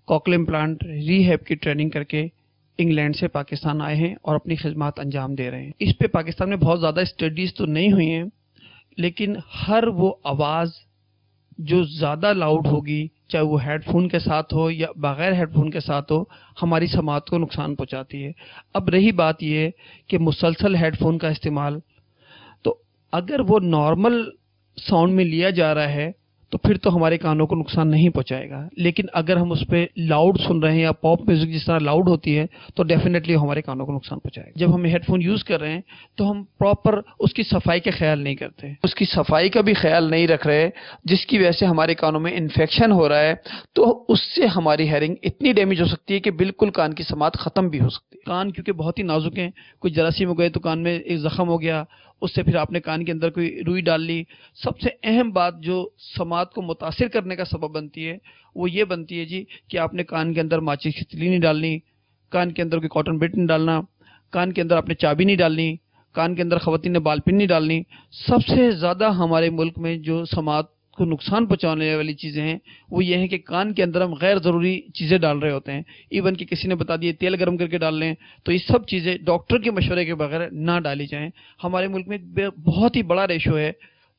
کوکل امپلانٹ ری ہیب کی ٹریننگ کر کے انگلینڈ سے پاکستان آئے ہیں اور اپنی خدمات انجام دے رہے ہیں۔ اس پہ پاکستان میں بہت زیادہ اسٹڈیز تو نہیں ہوئی ہیں، لیکن ہر وہ آواز جو زیادہ لاؤڈ ہوگی، چاہے وہ ہیڈ فون کے ساتھ ہو یا بغیر ہیڈ فون کے ساتھ ہو، ہماری سماعت کو نقصان پہنچاتی ہے۔ اب رہی بات یہ کہ مسلسل ہیڈ فون کا استعمال، تو اگر وہ نارمل ساؤنڈ میں لیا جا رہا ہے تو پھر تو ہمارے کانوں کو نقصان نہیں پہنچائے گا، لیکن اگر ہم اس پہ لاؤڈ سن رہے ہیں یا پاپ میوزک جس طرح لاؤڈ ہوتی ہے تو ڈیفینیٹلی ہمارے کانوں کو نقصان پہنچائے گا۔ جب ہم ہیڈ فون یوز کر رہے ہیں تو ہم پراپر اس کی صفائی کا خیال نہیں کرتے، اس کی صفائی کا بھی خیال نہیں رکھ رہے، جس کی وجہ سے ہمارے کانوں میں انفیکشن ہو رہا ہے، تو اس سے ہماری ہیئرنگ اتنی ڈیمیج ہو سکتی ہے کہ بالکل کان کی سماعت ختم بھی ہو سکتی ہے۔ کان کیونکہ بہت ہی نازک ہیں، کوئی جراثیم ہو گئے تو کان میں ایک زخم ہو گیا، اس سے پھر آپ نے کان کے اندر کوئی روئی ڈال لی۔ سب سے اہم بات جو سماعت کو متاثر کرنے کا سبب بنتی ہے وہ یہ بنتی ہے جی کہ آپ نے کان کے اندر ماچس کی تیلی نہیں ڈالنی، کان کے اندر کوئی کاٹن بٹ نہیں ڈالنا، کان کے اندر آپ نے چابی نہیں ڈالنی، کان کے اندر خواتین نے بال پن نہیں ڈالنی۔ سب سے زیادہ ہمارے ملک میں جو سماعت کو نقصان پہنچانے والی چیزیں ہیں وہ یہ ہیں کہ کان کے اندر ہم غیر ضروری چیزیں ڈال رہے ہوتے ہیں، ایون کہ کسی نے بتا دیے تیل گرم کر کے ڈال لیں، تو یہ سب چیزیں ڈاکٹر کے مشورے کے بغیر نہ ڈالی جائیں۔ ہمارے ملک میں بہت ہی بڑا ریشو ہے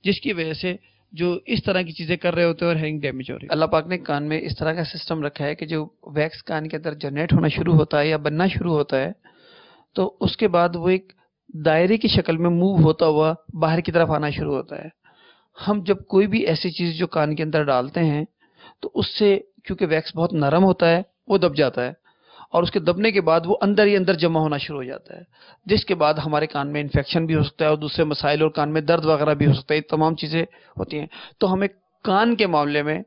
جس کی وجہ سے جو اس طرح کی چیزیں کر رہے ہوتے ہیں اور ہیئرنگ ڈیمیج ہو رہی ہے۔ اللہ پاک نے کان میں اس طرح کا سسٹم رکھا ہے کہ جو ویکس کان کے اندر جنریٹ ہونا شروع ہوتا ہے یا بننا شروع ہوتا ہے تو اس کے بعد وہ ایک دائرے کی شکل میں موو ہوتا ہوا باہر کی طرف آنا شروع ہوتا ہے۔ ہم جب کوئی بھی ایسی چیز جو کان کے اندر ڈالتے ہیں تو اس سے کیونکہ ویکس بہت نرم ہوتا ہے وہ دب جاتا ہے، اور اس کے دبنے کے بعد وہ اندر ہی اندر جمع ہونا شروع ہو جاتا ہے، جس کے بعد ہمارے کان میں انفیکشن بھی ہو سکتا ہے اور دوسرے مسائل اور کان میں درد وغیرہ بھی ہو سکتا ہے، یہ تمام چیزیں ہوتی ہیں۔ تو ہمیں کان کے معاملے میں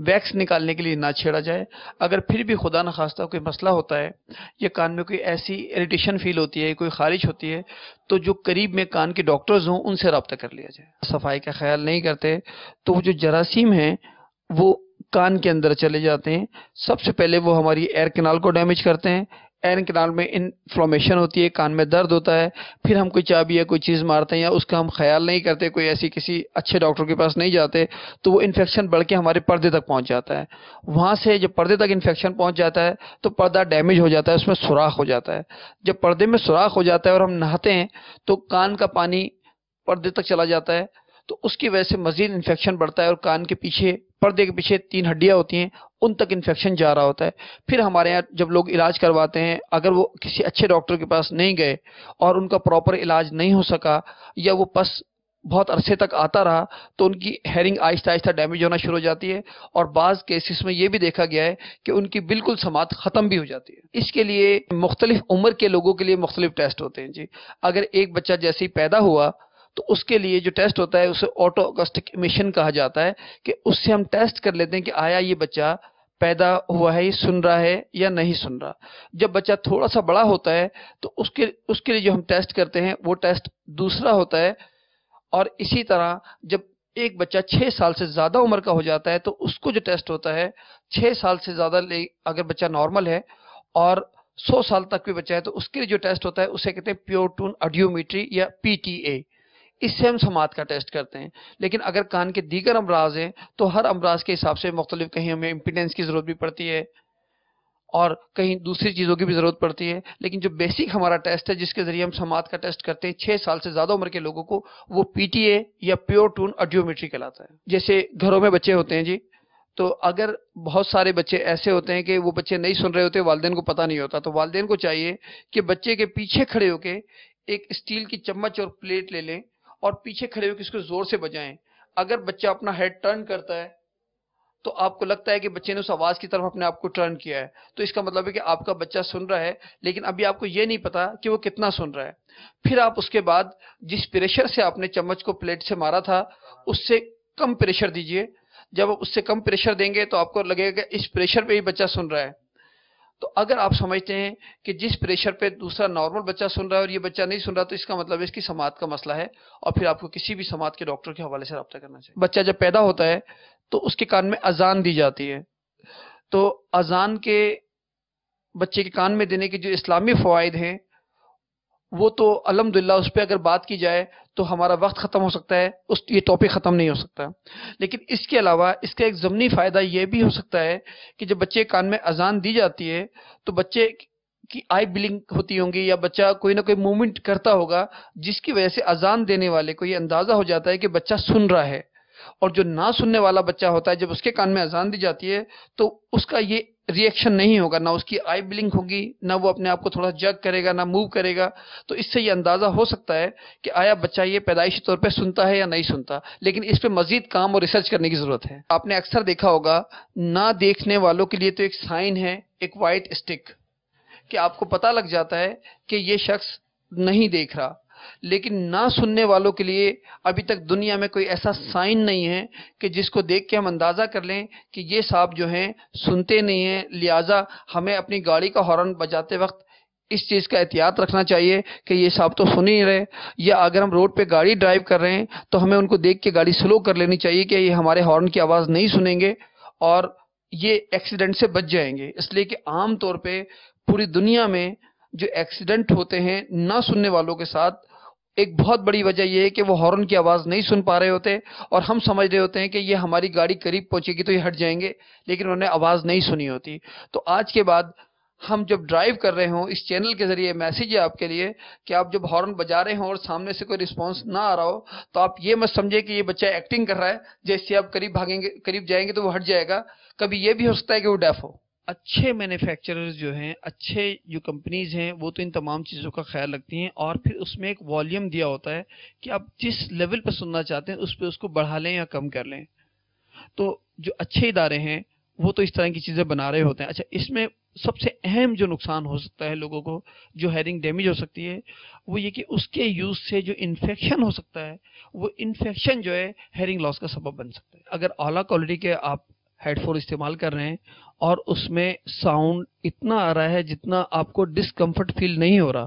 ویکس نکالنے کے لیے نہ چھیڑا جائے۔ اگر پھر بھی خدا نخواستہ کوئی مسئلہ ہوتا ہے یا کان میں کوئی ایسی اریٹیشن فیل ہوتی ہے، کوئی خارش ہوتی ہے، تو جو قریب میں کان کے ڈاکٹرز ہوں ان سے رابطہ کر لیا جائے۔ صفائی کا خیال نہیں کرتے تو وہ جو جراثیم ہیں وہ کان کے اندر چلے جاتے ہیں. سب سے پہلے وہ ہماری ایئر کینال کو ڈیمیج کرتے ہیں. ایئر کینال میں انفلمیشن ہوتی ہے، کان میں درد ہوتا ہے. پھر ہم کوئی چابی یا کوئی چیز مارتے ہیں یا اس کا ہم خیال نہیں کرتے، کوئی ایسی کسی اچھے ڈاکٹر کے پاس نہیں جاتے، تو وہ انفیکشن بڑھ کے ہمارے پردے تک پہنچ جاتا ہے. وہاں سے جب پردے تک انفیکشن پہنچ جاتا ہے تو پردہ ڈیمیج ہو جاتا ہے، اس میں سوراخ ہو جاتا ہے. جب پردے میں سوراخ ہو جاتا ہے اور ہم نہاتے ہیں تو کان کا پانی پردے تک چلا جاتا ہے، تو اس کی وجہ سے مزید انفیکشن بڑھتا ہے اور کان کے پیچھے، پردے کے پیچھے 3 ہڈیاں ہوتی ہیں، ان تک انفیکشن جا رہا ہوتا ہے. پھر ہمارے یہاں جب لوگ علاج کرواتے ہیں، اگر وہ کسی اچھے ڈاکٹر کے پاس نہیں گئے اور ان کا پراپر علاج نہیں ہو سکا یا وہ پس بہت عرصے تک آتا رہا، تو ان کی ہیئرنگ آہستہ آہستہ ڈیمیج ہونا شروع ہو جاتی ہے. اور بعض کیسز میں یہ بھی دیکھا گیا ہے کہ ان کی بالکل سماعت ختم بھی ہو جاتی ہے. اس کے لیے مختلف عمر کے لوگوں کے لیے مختلف ٹیسٹ ہوتے ہیں جی. اگر ایک بچہ جیسے ہی پیدا ہوا تو اس کے لیے جو ٹیسٹ ہوتا ہے اسے آٹو اکوسٹک امیشن کہا جاتا ہے، کہ اس سے ہم ٹیسٹ کر لیتے ہیں کہ آیا یہ بچہ پیدا ہوا ہے، یہ سن رہا ہے یا نہیں سن رہا. جب بچہ تھوڑا سا بڑا ہوتا ہے تو اس کے لیے جو ہم ٹیسٹ کرتے ہیں وہ ٹیسٹ دوسرا ہوتا ہے. اور اسی طرح جب ایک بچہ 6 سال سے زیادہ عمر کا ہو جاتا ہے تو اس کو جو ٹیسٹ ہوتا ہے 6 سال سے زیادہ اگر بچہ نارمل ہے اور 100 سال تک بھی بچہ ہے تو اس کے لیے جو ٹیسٹ ہوتا ہے اسے کہتے ہیں پیور ٹون آڈیومیٹری یا PTA. اس سے ہم سماعت کا ٹیسٹ کرتے ہیں. لیکن اگر کان کے دیگر امراض ہیں تو ہر امراض کے حساب سے مختلف، کہیں ہمیں امپیڈنس کی ضرورت بھی پڑتی ہے اور کہیں دوسری چیزوں کی بھی ضرورت پڑتی ہے. لیکن جو بیسک ہمارا ٹیسٹ ہے جس کے ذریعے ہم سماعت کا ٹیسٹ کرتے ہیں 6 سال سے زیادہ عمر کے لوگوں کو، وہ PTA یا پیور ٹون آڈیومیٹری کہلاتا ہے. جیسے گھروں میں بچے ہوتے ہیں جی، تو اگر بہت سارے بچے ایسے ہوتے ہیں کہ وہ بچے نہیں سن رہے ہوتے، والدین کو پتہ نہیں ہوتا، تو والدین کو چاہیے کہ بچے کے پیچھے کھڑے ہو کے ایک اسٹیل کی چمچ اور پلیٹ لے لیں اور پیچھے کھڑے ہو کے اس کو زور سے بجائیں. اگر بچہ اپنا ہیڈ ٹرن کرتا ہے تو آپ کو لگتا ہے کہ بچے نے اس آواز کی طرف اپنے آپ کو ٹرن کیا ہے، تو اس کا مطلب ہے کہ آپ کا بچہ سن رہا ہے، لیکن ابھی آپ کو یہ نہیں پتا کہ وہ کتنا سن رہا ہے. پھر آپ اس کے بعد جس پریشر سے آپ نے چمچ کو پلیٹ سے مارا تھا اس سے کم پریشر دیجئے. جب آپ اس سے کم پریشر دیں گے تو آپ کو لگے گا کہ اس پریشر پہ ہی بچہ سن رہا ہے. تو اگر آپ سمجھتے ہیں کہ جس پریشر پہ دوسرا نارمل بچہ سن رہا ہے اور یہ بچہ نہیں سن رہا، تو اس کا مطلب ہے اس کی سماعت کا مسئلہ ہے، اور پھر آپ کو کسی بھی سماعت کے ڈاکٹر کے حوالے سے رابطہ کرنا چاہیے. بچہ جب پیدا ہوتا ہے تو اس کے کان میں اذان دی جاتی ہے. تو اذان کے بچے کے کان میں دینے کے جو اسلامی فوائد ہیں وہ تو الحمدللہ اس پہ اگر بات کی جائے تو ہمارا وقت ختم ہو سکتا ہے، یہ ٹاپک ختم نہیں ہو سکتا. لیکن اس کے علاوہ اس کا ایک ضمنی فائدہ یہ بھی ہو سکتا ہے کہ جب بچے کان میں اذان دی جاتی ہے تو بچے کی آئی بلنک ہوتی ہوں گی یا بچہ کوئی نہ کوئی موومنٹ کرتا ہوگا، جس کی وجہ سے اذان دینے والے کو یہ اندازہ ہو جاتا ہے کہ بچہ سن رہا ہے. اور جو نہ سننے والا بچہ ہوتا ہے، جب اس کے کان میں اذان دی جاتی ہے تو اس کا یہ ریئیکشن نہیں ہوگا، نہ اس کی آئی بلنک ہوگی، نہ وہ اپنے آپ کو تھوڑا جگ کرے گا، نہ موو کرے گا. تو اس سے یہ اندازہ ہو سکتا ہے کہ آیا بچہ یہ پیدائشی طور پہ سنتا ہے یا نہیں سنتا. لیکن اس پہ مزید کام اور ریسرچ کرنے کی ضرورت ہے. آپ نے اکثر دیکھا ہوگا نہ دیکھنے والوں کے لیے تو ایک سائن ہے، ایک وائٹ اسٹک، کہ آپ کو پتہ لگ جاتا ہے کہ یہ شخص نہیں دیکھ رہا. لیکن نہ سننے والوں کے لیے ابھی تک دنیا میں کوئی ایسا سائن نہیں ہے کہ جس کو دیکھ کے ہم اندازہ کر لیں کہ یہ صاحب جو ہیں سنتے نہیں ہیں، لہٰذا ہمیں اپنی گاڑی کا ہارن بجاتے وقت اس چیز کا احتیاط رکھنا چاہیے کہ یہ صاحب تو سن ہی نہیں رہے. یا اگر ہم روڈ پہ گاڑی ڈرائیو کر رہے ہیں تو ہمیں ان کو دیکھ کے گاڑی سلو کر لینی چاہیے کہ یہ ہمارے ہارن کی آواز نہیں سنیں گے اور یہ ایکسیڈنٹ سے بچ جائیں گے. اس لیے کہ عام طور پہ پوری دنیا میں جو ایکسیڈنٹ ہوتے ہیں نہ سننے والوں کے ساتھ، ایک بہت بڑی وجہ یہ ہے کہ وہ ہارن کی آواز نہیں سن پا رہے ہوتے اور ہم سمجھ رہے ہوتے ہیں کہ یہ ہماری گاڑی قریب پہنچے گی تو یہ ہٹ جائیں گے، لیکن انہوں نے آواز نہیں سنی ہوتی. تو آج کے بعد ہم جب ڈرائیو کر رہے ہوں، اس چینل کے ذریعے میسیج ہے آپ کے لیے کہ آپ جب ہارن بجا رہے ہوں اور سامنے سے کوئی رسپانس نہ آ رہا ہو تو آپ یہ مت سمجھے کہ یہ بچہ ایکٹنگ کر رہا ہے، جیسے آپ قریب بھاگیں گے، قریب جائیں گے تو وہ ہٹ جائے گا. کبھی یہ بھی ہو سکتا ہے کہ وہ ڈیف ہو. اچھے مینوفیکچررز جو ہیں، اچھے جو کمپنیز ہیں، وہ تو ان تمام چیزوں کا خیال رکھتی ہیں اور پھر اس میں ایک والیوم دیا ہوتا ہے کہ آپ جس لیول پہ سننا چاہتے ہیں اس پہ اس کو بڑھا لیں یا کم کر لیں. تو جو اچھے ادارے ہیں وہ تو اس طرح کی چیزیں بنا رہے ہوتے ہیں. اچھا، اس میں سب سے اہم جو نقصان ہو سکتا ہے لوگوں کو، جو ہیئرنگ ڈیمیج ہو سکتی ہے، وہ یہ کہ اس کے یوز سے جو انفیکشن ہو سکتا ہے، وہ انفیکشن جو ہے ہیئرنگ لاس کا سبب بن سکتا ہے. اگر اعلیٰ کوالٹی کے آپ ہیڈ فون استعمال کر رہے ہیں اور اس میں ساؤنڈ اتنا آ رہا ہے جتنا آپ کو ڈسکمفرٹ فیل نہیں ہو رہا،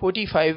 45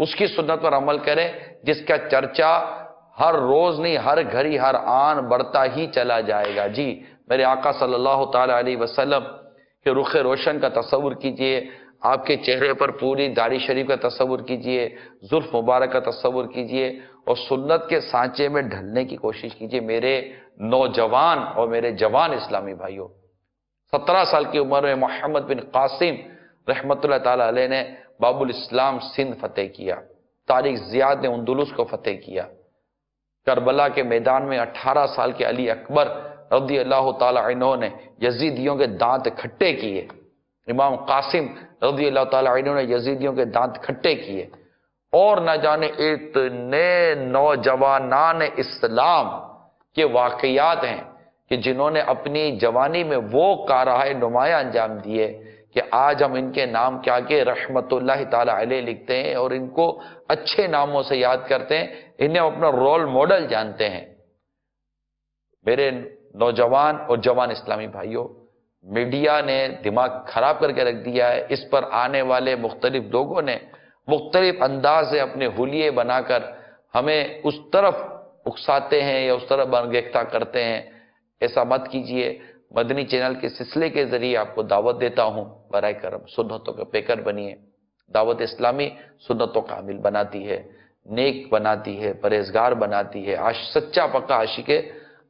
اس کی سنت پر عمل کریں جس کا چرچا ہر روز نہیں، ہر گھڑی ہر آن بڑھتا ہی چلا جائے گا۔ جی میرے آقا صلی اللہ تعالی علیہ وسلم کے رخ روشن کا تصور کیجئے، آپ کے چہرے پر پوری داڑھی شریف کا تصور کیجئے، زلف مبارک کا تصور کیجئے، اور سنت کے سانچے میں ڈھلنے کی کوشش کیجئے۔ میرے نوجوان اور میرے جوان اسلامی بھائیوں، 17 سال کی عمر میں محمد بن قاسم رحمت اللہ تعالی علیہ نے باب الاسلام سندھ فتح کیا، طارق زیاد نے اندلس کو فتح کیا، کربلا کے میدان میں 18 سال کے علی اکبر رضی اللہ تعالی عنہ نے یزیدیوں کے دانت کھٹے کیے، امام قاسم رضی اللہ تعالی عنہ نے یزیدیوں کے دانت کھٹے کیے، اور نہ جانے اتنے نوجوانان اسلام کے واقعات ہیں کہ جنہوں نے اپنی جوانی میں وہ کارہائے نمایاں انجام دیے کہ آج ہم ان کے نام کیا کہ رحمت اللہ تعالی علیہ لکھتے ہیں اور ان کو اچھے ناموں سے یاد کرتے ہیں، انہیں اپنا رول ماڈل جانتے ہیں۔ میرے نوجوان اور جوان اسلامی بھائیوں، میڈیا نے دماغ خراب کر کے رکھ دیا ہے، اس پر آنے والے مختلف لوگوں نے مختلف انداز سے اپنے حلیے بنا کر ہمیں اس طرف اکساتے ہیں یا اس طرف برانگیختہ کرتے ہیں۔ ایسا مت کیجئے۔ مدنی چینل کے سلسلے کے ذریعے آپ کو دعوت دیتا ہوں، برائے کرم سنتوں کے پیکر بنیے۔ دعوت اسلامی سنتوں کا عامل بناتی ہے، نیک بناتی ہے، پرہیزگار بناتی ہے، سچا پکا عاشق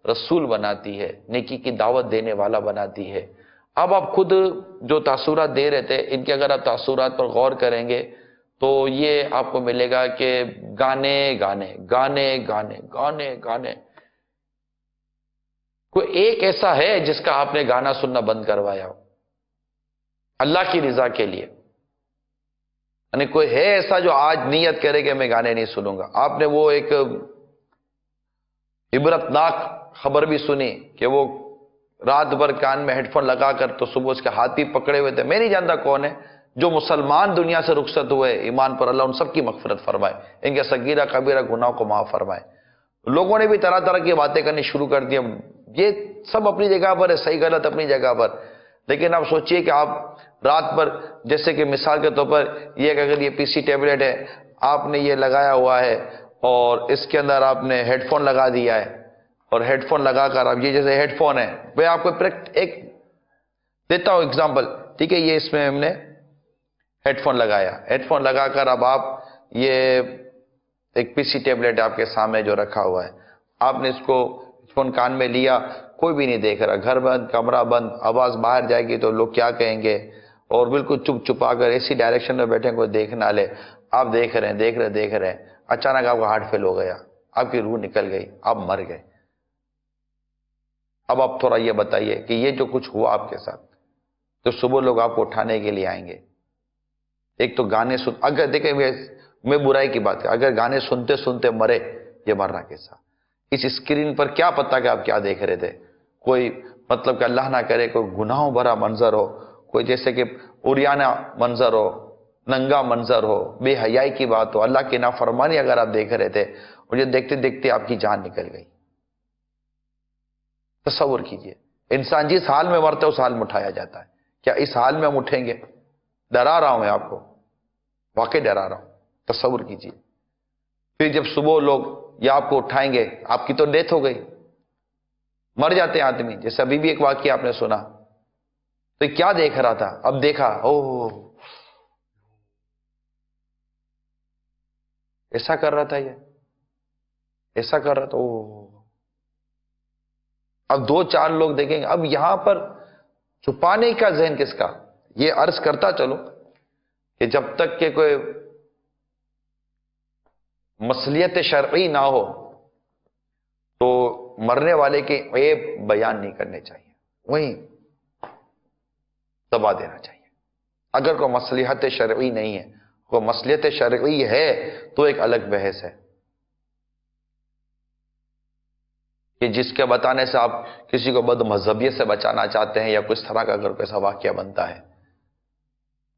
رسول بناتی ہے، نیکی کی دعوت دینے والا بناتی ہے۔ اب آپ خود جو تاثرات دے رہے تھے، ان کے اگر آپ تاثرات پر غور کریں گے تو یہ آپ کو ملے گا کہ گانے گانے گانے گانے گانے گانے، کوئی ایک ایسا ہے جس کا آپ نے گانا سننا بند کروایا ہو اللہ کی رضا کے لیے؟ یعنی کوئی ہے ایسا جو آج نیت کرے کہ میں گانے نہیں سنوں گا؟ آپ نے وہ ایک عبرتناک خبر بھی سنی کہ وہ رات بھر کان میں ہیڈ فون لگا کر تو صبح اس کے ہاتھ بھی پکڑے ہوئے تھے۔ میں نہیں جانتا کون ہے، جو مسلمان دنیا سے رخصت ہوئے ایمان پر، اللہ ان سب کی مغفرت فرمائے، ان کے صغیرہ کبیرہ گناہوں کو معاف فرمائے۔ لوگوں نے بھی طرح طرح کی باتیں کرنی شروع کر دی۔ یہ سب اپنی جگہ پر ہے، صحیح غلط اپنی جگہ پر، لیکن آپ سوچئے کہ آپ رات پر، جیسے کہ مثال کے طور پر یہ کہ اگر یہ پی سی ٹیبلٹ ہے، آپ نے یہ لگایا ہوا ہے اور اس کے اندر آپ نے ہیڈ فون لگا دیا ہے، اور ہیڈ فون لگا کر اب یہ جیسے ہیڈ فون ہے، میں آپ کو ایک دیتا ہوں اگزامپل، ٹھیک ہے؟ یہ اس میں ہم نے ہیڈ فون لگایا، ہیڈ فون لگا کر اب آپ یہ ایک پی سی ٹیبلٹ آپ کے سامنے جو رکھا ہوا ہے، آپ نے اس کو فون کان میں لیا، کوئی بھی نہیں دیکھ رہا، گھر بند، کمرہ بند، آواز باہر جائے گی تو لوگ کیا کہیں گے، اور بالکل چپ چپا کر ایسی ڈائریکشن میں بیٹھے کوئی دیکھ نہ لے، آپ دیکھ رہے ہیں، اچانک آپ کا ہارٹ فیل ہو گیا، آپ کی روح نکل گئی، آپ مر گئے۔ اب آپ تھوڑا یہ بتائیے کہ یہ جو کچھ ہوا آپ کے ساتھ، تو صبح لوگ آپ کو اٹھانے کے لیے آئیں گے، ایک تو گانے سن، اگر دیکھیں میں برائی کی بات کروں، اگر گانے سنتے سنتے مرے، یہ مرنا کیسا؟ اس اسکرین پر کیا پتہ کہ آپ کیا دیکھ رہے تھے؟ کوئی مطلب کہ اللہ نہ کرے کوئی گناہوں بھرا منظر ہو، کوئی جیسے کہ عریانہ منظر ہو، ننگا منظر ہو، بے حیائی کی بات ہو، اللہ کی نافرمانی اگر آپ دیکھ رہے تھے، اور یہ دیکھتے دیکھتے آپ کی جان نکل گئی۔ تصور کیجئے، انسان جس حال میں مرتا ہے اس حال میں اٹھایا جاتا ہے، کیا اس حال میں ہم اٹھیں گے؟ ڈرا رہا ہوں میں آپ کو، واقعی ڈرا رہا ہوں، تصور کیجئے۔ پھر جب صبح لوگ یا آپ کو اٹھائیں گے، آپ کی تو ڈیتھ ہو گئی، مر جاتے ہیں آدمی، جیسے ابھی بھی ایک واقعہ آپ نے سنا، تو یہ کیا دیکھ رہا تھا؟ اب دیکھا، ایسا کر رہا تھا، یہ ایسا کر رہا تھا، اب 2-4 لوگ دیکھیں گے۔ اب یہاں پر چھپانے کا ذہن کس کا؟ یہ عرض کرتا چلو کہ جب تک کہ کوئی مصلیحت شرعی نہ ہو تو مرنے والے کے عیب بیان نہیں کرنے چاہیے، وہیں دبا دینا چاہیے۔ اگر کوئی مصلحت شرعی نہیں ہے، کوئی مصلحت شرعی ہے تو ایک الگ بحث ہے کہ جس کے بتانے سے آپ کسی کو بد مذہبیت سے بچانا چاہتے ہیں یا کچھ طرح کا اگر کوئی ایسا واقعہ بنتا ہے،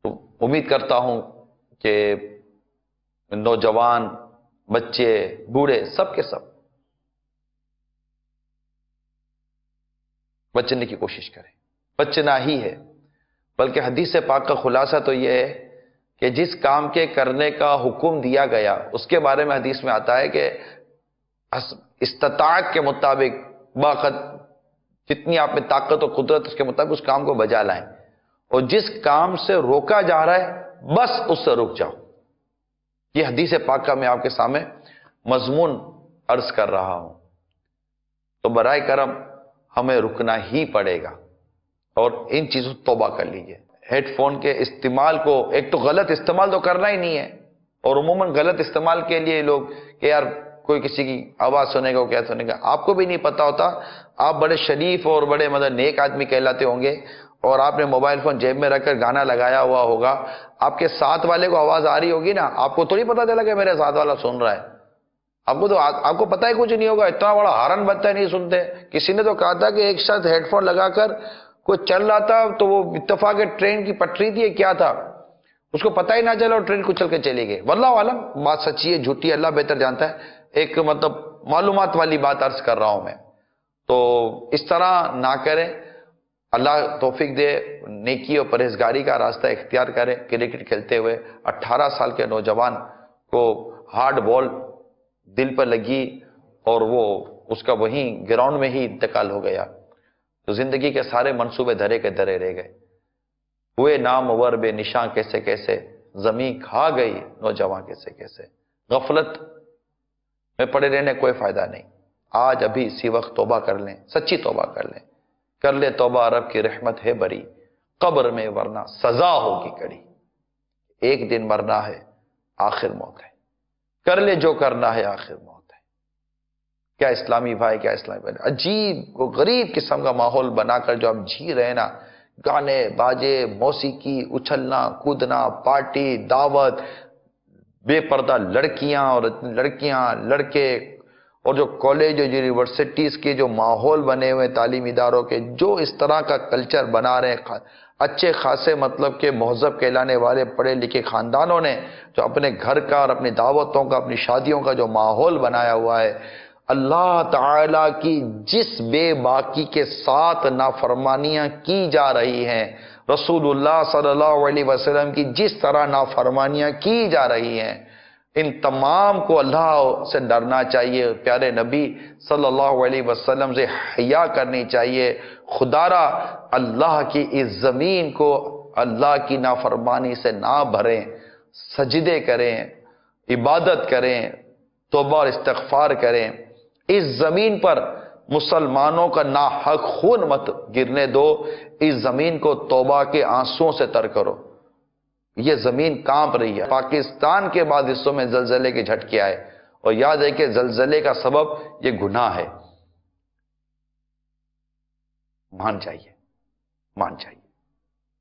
تو امید کرتا ہوں کہ نوجوان، بچے، بوڑھے، سب کے سب بچنے کی کوشش کریں۔ بچنا ہی ہے، بلکہ حدیث پاک کا خلاصہ تو یہ ہے کہ جس کام کے کرنے کا حکم دیا گیا اس کے بارے میں حدیث میں آتا ہے کہ استطاعت کے مطابق باقت جتنی آپ میں طاقت و قدرت اس کے مطابق اس کام کو بجا لائیں، اور جس کام سے روکا جا رہا ہے بس اس سے رک جاؤ۔ یہ حدیث پاک کا میں آپ کے سامنے مضمون عرض کر رہا ہوں۔ تو برائے کرم ہمیں رکنا ہی پڑے گا اور ان چیزوں سے توبہ کر لیجئے۔ ہیڈ فون کے استعمال کو ایک تو غلط استعمال تو کرنا ہی نہیں ہے، اور عموماً غلط استعمال کے لیے لوگ کہ یار کوئی کسی کی آواز سنے گا، کیا سنے گا، آپ کو بھی نہیں پتا ہوتا۔ آپ بڑے شریف اور بڑے مطلب نیک آدمی کہلاتے ہوں گے، اور آپ نے موبائل فون جیب میں رکھ کر گانا لگایا ہوا ہوگا، آپ کے ساتھ والے کو آواز آ رہی ہوگی نا، آپ کو تھوڑی پتا چلا کہ میرے ساتھ والا سن رہا ہے، آپ کو پتہ ہی کچھ نہیں ہوگا، اتنا بڑا ہارن بجتا ہے نہیں سنتے۔ کسی نے تو کہا تھا کہ ایک شخص ہیڈ فون لگا کر کوئی چل رہا تھا، تو وہ اتفاق ٹرین کی پٹری تھی کیا تھا، اس کو پتہ ہی نہ چلا اور ٹرین کچل کے چلی گئی۔ واللہ عالم بات سچی ہے جھوٹی ہے اللہ بہتر جانتا ہے، ایک مطلب معلومات والی بات عرض کر رہا ہوں میں۔ تو اس طرح نہ کریں، اللہ توفیق دے، نیکی اور پرہیزگاری کا راستہ اختیار کریں۔ کرکٹ کھیلتے ہوئے 18 سال کے نوجوان کو ہارڈ بال دل پر لگی اور وہ اس کا وہیں گراؤنڈ میں ہی انتقال ہو گیا، تو زندگی کے سارے منصوبے دھرے کے دھرے رہ گئے۔ ہوئے نامور بے نشاں کیسے کیسے، زمین کھا گئی نوجوان کیسے کیسے۔ غفلت میں پڑے رہنے کوئی فائدہ نہیں، آج ابھی اسی وقت توبہ کر لیں، سچی توبہ کر لیں، کر لے توبہ رب کی رحمت ہے بری، قبر میں ورنہ سزا ہوگی کڑی۔ ایک دن مرنا ہے آخر موت ہے، کر لے جو کرنا ہے آخر موت ہے۔ کیا اسلامی بھائی، کیا اسلامی بھائی، عجیب غریب قسم کا ماحول بنا کر جو ہم جی رہے نا، گانے باجے، موسیقی، اچھلنا کودنا، پارٹی، دعوت، بے پردہ لڑکیاں اور لڑکے، اور جو کالج اور یونیورسٹیز کے جو ماحول بنے ہوئے تعلیمی اداروں کے، جو اس طرح کا کلچر بنا رہے ہیں، اچھے خاصے مطلب کہ مہذب کہلانے والے پڑھے لکھے خاندانوں نے جو اپنے گھر کا اور اپنی دعوتوں کا، اپنی شادیوں کا جو ماحول بنایا ہوا ہے، اللہ تعالیٰ کی جس بے باکی کے ساتھ نافرمانیاں کی جا رہی ہیں، رسول اللہ صلی اللہ علیہ وسلم کی جس طرح نافرمانیاں کی جا رہی ہیں، ان تمام کو اللہ سے ڈرنا چاہیے، پیارے نبی صلی اللہ علیہ وسلم سے حیا کرنی چاہیے۔ خدا را اللہ کی اس زمین کو اللہ کی نافرمانی سے نہ بھریں، سجدے کریں، عبادت کریں، توبہ اور استغفار کریں۔ اس زمین پر مسلمانوں کا ناحق خون مت گرنے دو، اس زمین کو توبہ کے آنسوؤں سے تر کرو۔ یہ زمین کانپ رہی ہے، پاکستان کے بعد حصوں میں زلزلے کے جھٹکے آئے، اور یاد ہے کہ زلزلے کا سبب یہ گناہ ہے۔ مان جائیے، مان جائیے،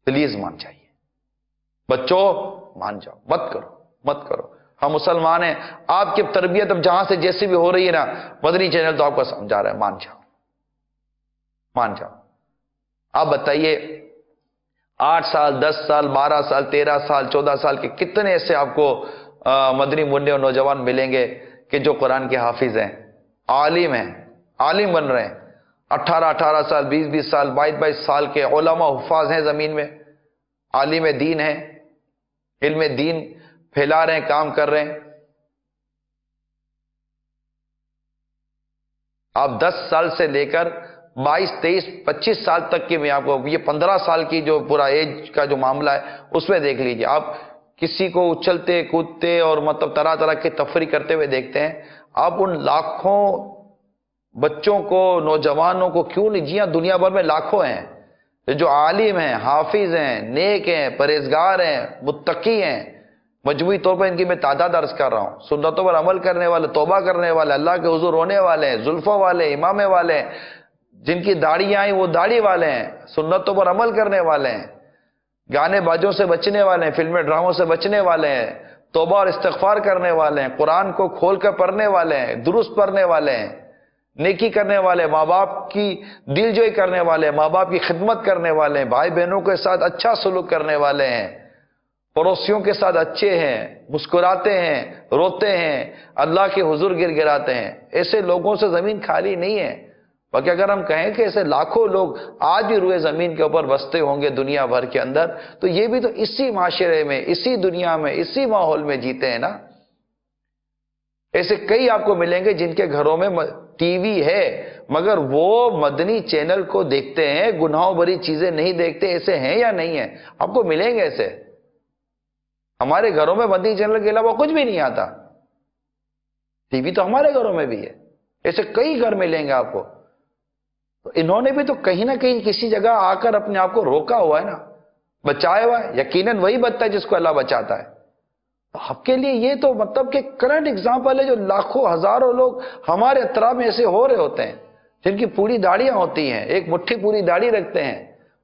پلیز مان جائیے، بچوں مان جاؤ، مت کرو۔ ہم مسلمان ہیں، آپ کی تربیت اب جہاں سے جیسی بھی ہو رہی ہے نا، مدنی چینل تو آپ کو سمجھا رہا ہے، مان جاؤ۔ آپ بتائیے 8 سال 10 سال 12 سال 13 سال 14 سال کے کتنے ایسے آپ کو مدنی منڈے اور نوجوان ملیں گے کہ جو قرآن کے حافظ ہیں، عالم ہیں، عالم بن رہے ہیں، 18 سال 20 سال 22 سال کے علماء حفاظ ہیں زمین میں، عالم دین ہیں، علم دین پھیلا رہے ہیں، کام کر رہے ہیں۔ آپ 10 سال سے لے کر 22 23 25 سال تک کی، میں آپ کو یہ 15 سال کی جو پورا ایج کا جو معاملہ ہے اس میں دیکھ لیجئے، آپ کسی کو اچھلتے کودتے اور مطلب طرح طرح کی تفریح کرتے ہوئے دیکھتے ہیں، آپ ان لاکھوں بچوں کو، نوجوانوں کو کیوں نہیں، جی ہاں دنیا بھر میں لاکھوں ہیں جو عالم ہیں، حافظ ہیں، نیک ہیں، پرہیزگار ہیں، متقی ہیں، مجموعی طور پر ان کی میں تعداد عرض کر رہا ہوں، سنتوں پر عمل کرنے والے، توبہ کرنے والے، اللہ کے حضور رونے والے ہیں، زلفوں والے، امامے والے ہیں، جن کی داڑیاں آئیں وہ داڑھی والے ہیں، سنتوں پر عمل کرنے والے ہیں، گانے باجوں سے بچنے والے ہیں، فلمیں ڈراموں سے بچنے والے ہیں، توبہ اور استغفار کرنے والے ہیں، قرآن کو کھول کر پڑھنے والے ہیں، درست پڑھنے والے ہیں، نیکی کرنے والے، ماں باپ کی دل جوئی کرنے والے، ماں باپ کی خدمت کرنے والے ہیں، بھائی بہنوں کے ساتھ اچھا سلوک کرنے والے ہیں، پڑوسیوں کے ساتھ اچھے ہیں، مسکراتے ہیں، روتے ہیں، اللہ کے حضور گر گراتے ہیں۔ ایسے لوگوں سے زمین خالی نہیں ہے۔ باقی اگر ہم کہیں کہ ایسے لاکھوں لوگ آج بھی روئے زمین کے اوپر بستے ہوں گے دنیا بھر کے اندر، تو یہ بھی تو اسی معاشرے میں، اسی دنیا میں، اسی ماحول میں جیتے ہیں نا۔ ایسے کئی آپ کو ملیں گے جن کے گھروں میں ٹی وی ہے مگر وہ مدنی چینل کو دیکھتے ہیں، گناہوں بھری چیزیں نہیں دیکھتے۔ ایسے ہیں یا نہیں ہیں؟ آپ کو ملیں گے ایسے۔ ہمارے گھروں میں مدنی چینل کے علاوہ کچھ بھی نہیں آتا، ٹی وی تو ہمارے گھروں میں بھی ہے، ایسے کئی گھر ملیں گے آپ کو۔ تو انہوں نے بھی تو کہیں نہ کہیں کسی جگہ آ کر اپنے آپ کو روکا ہوا ہے نا، بچایا ہوا ہے۔ یقیناً وہی بچتا ہے جس کو اللہ بچاتا ہے۔ آپ کے لیے یہ تو مطلب کہ کرنٹ اگزامپل ہے، جو لاکھوں ہزاروں لوگ ہمارے اطراف میں ایسے ہو رہے ہوتے ہیں جن کی پوری داڑیاں ہوتی ہیں، ایک مٹھی پوری داڑھی رکھتے ہیں۔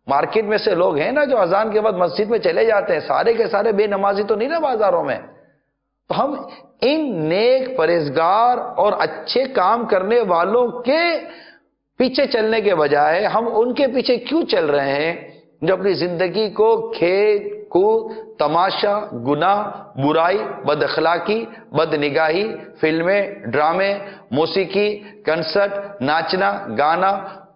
مارکیٹ میں سے لوگ ہیں نا جو اذان کے بعد مسجد میں چلے جاتے ہیں، سارے کے سارے بے نمازی تو نہیں نا بازاروں میں۔ تو ہم ان نیک پرہیزگار اور اچھے کام کرنے والوں کے پیچھے چلنے کے بجائے ہم ان کے پیچھے کیوں چل رہے ہیں جو اپنی زندگی کو کھیل کود، تماشا، گناہ، برائی، بد اخلاقی، بد نگاہی، فلمیں، ڈرامے، موسیقی، کنسرٹ، ناچنا، گانا،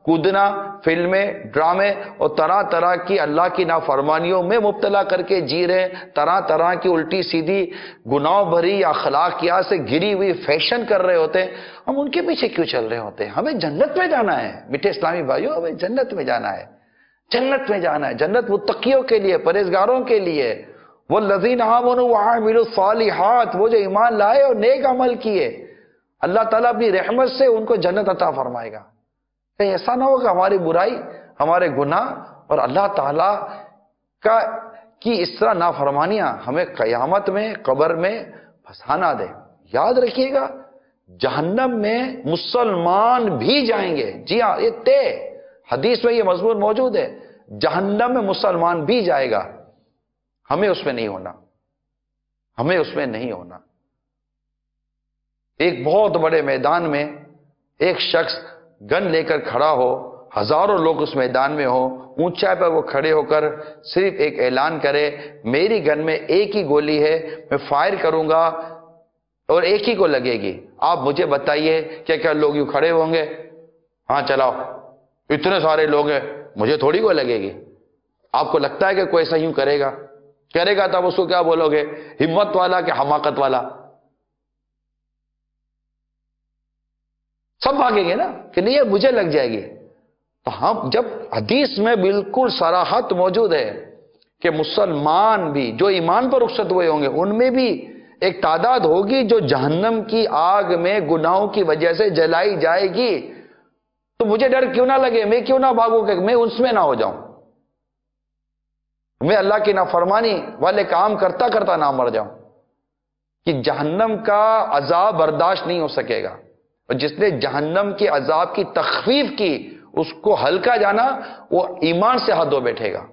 کودنا، فلمیں، ڈرامے اور طرح طرح کی اللہ کی نافرمانیوں میں مبتلا کر کے جی رہے ہیں، طرح طرح کی الٹی سیدھی گناہ بھری اخلاقیات سے گری ہوئی فیشن کر رہے ہوتے ہیں۔ ہم ان کے پیچھے کیوں چل رہے ہوتے ہیں؟ ہمیں جنت میں جانا ہے میٹھے اسلامی بھائیوں، ہمیں جنت میں جانا ہے، جنت میں جانا ہے۔ جنت متقیوں کے لیے، پرہیزگاروں کے لیے، والذین آمنوا وعملوا الصالحات، وہ جو ایمان لائے اور نیک عمل کیے، اللہ تعالیٰ اپنی رحمت سے ان کو جنت عطا فرمائے گا۔ کہیں ایسا نہ ہو کہ ہماری برائی، ہمارے گناہ اور اللہ تعالیٰ کی اس طرح نافرمانیاں ہمیں قیامت میں، قبر میں پھنسانا دے۔ یاد رکھیے گا جہنم میں مسلمان بھی جائیں گے، جی ہاں، یہ طے حدیث میں یہ مضمون موجود ہے، جہنم میں مسلمان بھی جائے گا، ہمیں اس میں نہیں ہونا، ہمیں اس میں نہیں ہونا۔ ایک بہت بڑے میدان میں ایک شخص گن لے کر کھڑا ہو، ہزاروں لوگ اس میدان میں ہو، اونچائی پر وہ کھڑے ہو کر صرف ایک اعلان کرے، میری گن میں ایک ہی گولی ہے، میں فائر کروں گا اور ایک ہی کو لگے گی، آپ مجھے بتائیے کیا کیا لوگ یوں کھڑے ہوں گے؟ ہاں چلاؤ، اتنے سارے لوگ ہیں، مجھے تھوڑی کو لگے گی۔ آپ کو لگتا ہے کہ کوئی ایسا یوں کرے گا؟ کرے گا تب اس کو کیا بولو گے؟ ہمت والا کہ حماقت والا؟ سب بھاگیں گے نا کہ نہیں یہ مجھے لگ جائے گی۔ تو ہم جب حدیث میں بالکل صراحت موجود ہے کہ مسلمان بھی جو ایمان پر رخصت ہوئے ہوں گے ان میں بھی ایک تعداد ہوگی جو جہنم کی آگ میں گناہوں کی وجہ سے جلائی جائے گی، تو مجھے ڈر کیوں نہ لگے، میں کیوں نہ بھاگوں کہ میں اس میں نہ ہو جاؤں، میں اللہ کی نافرمانی والے کام کرتا کرتا نہ مر جاؤں، کہ جہنم کا عذاب برداشت نہیں ہو سکے گا۔ اور جس نے جہنم کے عذاب کی تخفیف کی اس کو ہلکا جانا، وہ ایمان سے ہاتھ دھو بیٹھے گا۔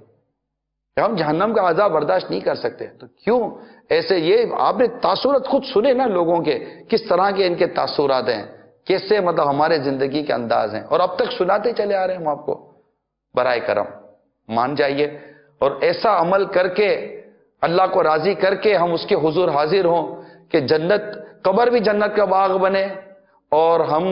ہم جہنم کا عذاب برداشت نہیں کر سکتے تو کیوں ایسے؟ یہ آپ نے تاثرات خود سنے نا لوگوں کے، کس طرح کے ان کے تاثرات ہیں، کیسے مطلب ہمارے زندگی کے انداز ہیں، اور اب تک سناتے چلے آ رہے ہیں ہم آپ کو۔ برائے کرم مان جائیے اور ایسا عمل کر کے اللہ کو راضی کر کے ہم اس کے حضور حاضر ہوں کہ جنت، قبر بھی جنت کا باغ بنے، اور ہم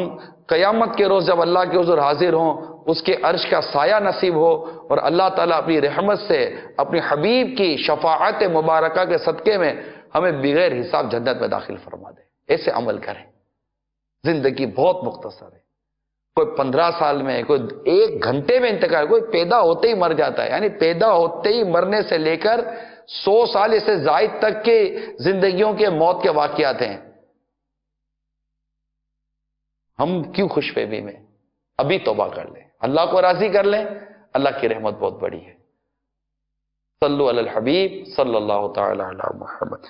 قیامت کے روز جب اللہ کے حضور حاضر ہوں اس کے عرش کا سایہ نصیب ہو، اور اللہ تعالیٰ اپنی رحمت سے اپنی حبیب کی شفاعت مبارکہ کے صدقے میں ہمیں بغیر حساب جنت میں داخل فرما دے۔ ایسے عمل کریں، زندگی بہت مختصر ہے، کوئی 15 سال میں، کوئی 1 گھنٹے میں انتقال، کوئی پیدا ہوتے ہی مر جاتا ہے، یعنی پیدا ہوتے ہی مرنے سے لے کر 100 سال سے زائد تک کے زندگیوں کے موت کے واقعات ہیں۔ ہم کیوں خوش فہمی میں؟ ابھی توبہ کر لیں، اللہ کو راضی کر لیں، اللہ کی رحمت بہت بڑی ہے۔ صلو علی الحبیب صلی اللہ تعالی علی محمد۔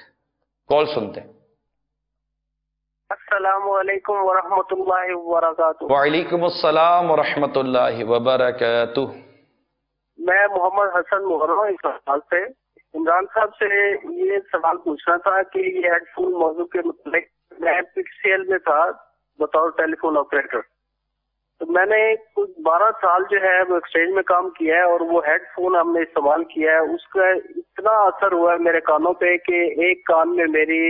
کال سنتے ہیں۔ السلام علیکم ورحمۃ اللہ وبرکاتہ۔ وعلیکم السلام ورحمۃ اللہ وبرکاتہ۔ میں محمد حسن محرم اسلام سے عمران صاحب سے یہ سوال پوچھنا تھا کہ یہ ہیڈ فون موضوع کے متعلق، میں پی سی ایل میں تھا بطور ٹیلی فون آپریٹر، تو میں نے کچھ 12 سال جو ہے وہ ایکسچینج میں کام کیا ہے، اور وہ ہیڈ فون ہم نے استعمال کیا ہے، اس کا اتنا اثر ہوا ہے میرے کانوں پہ کہ ایک کان میں میری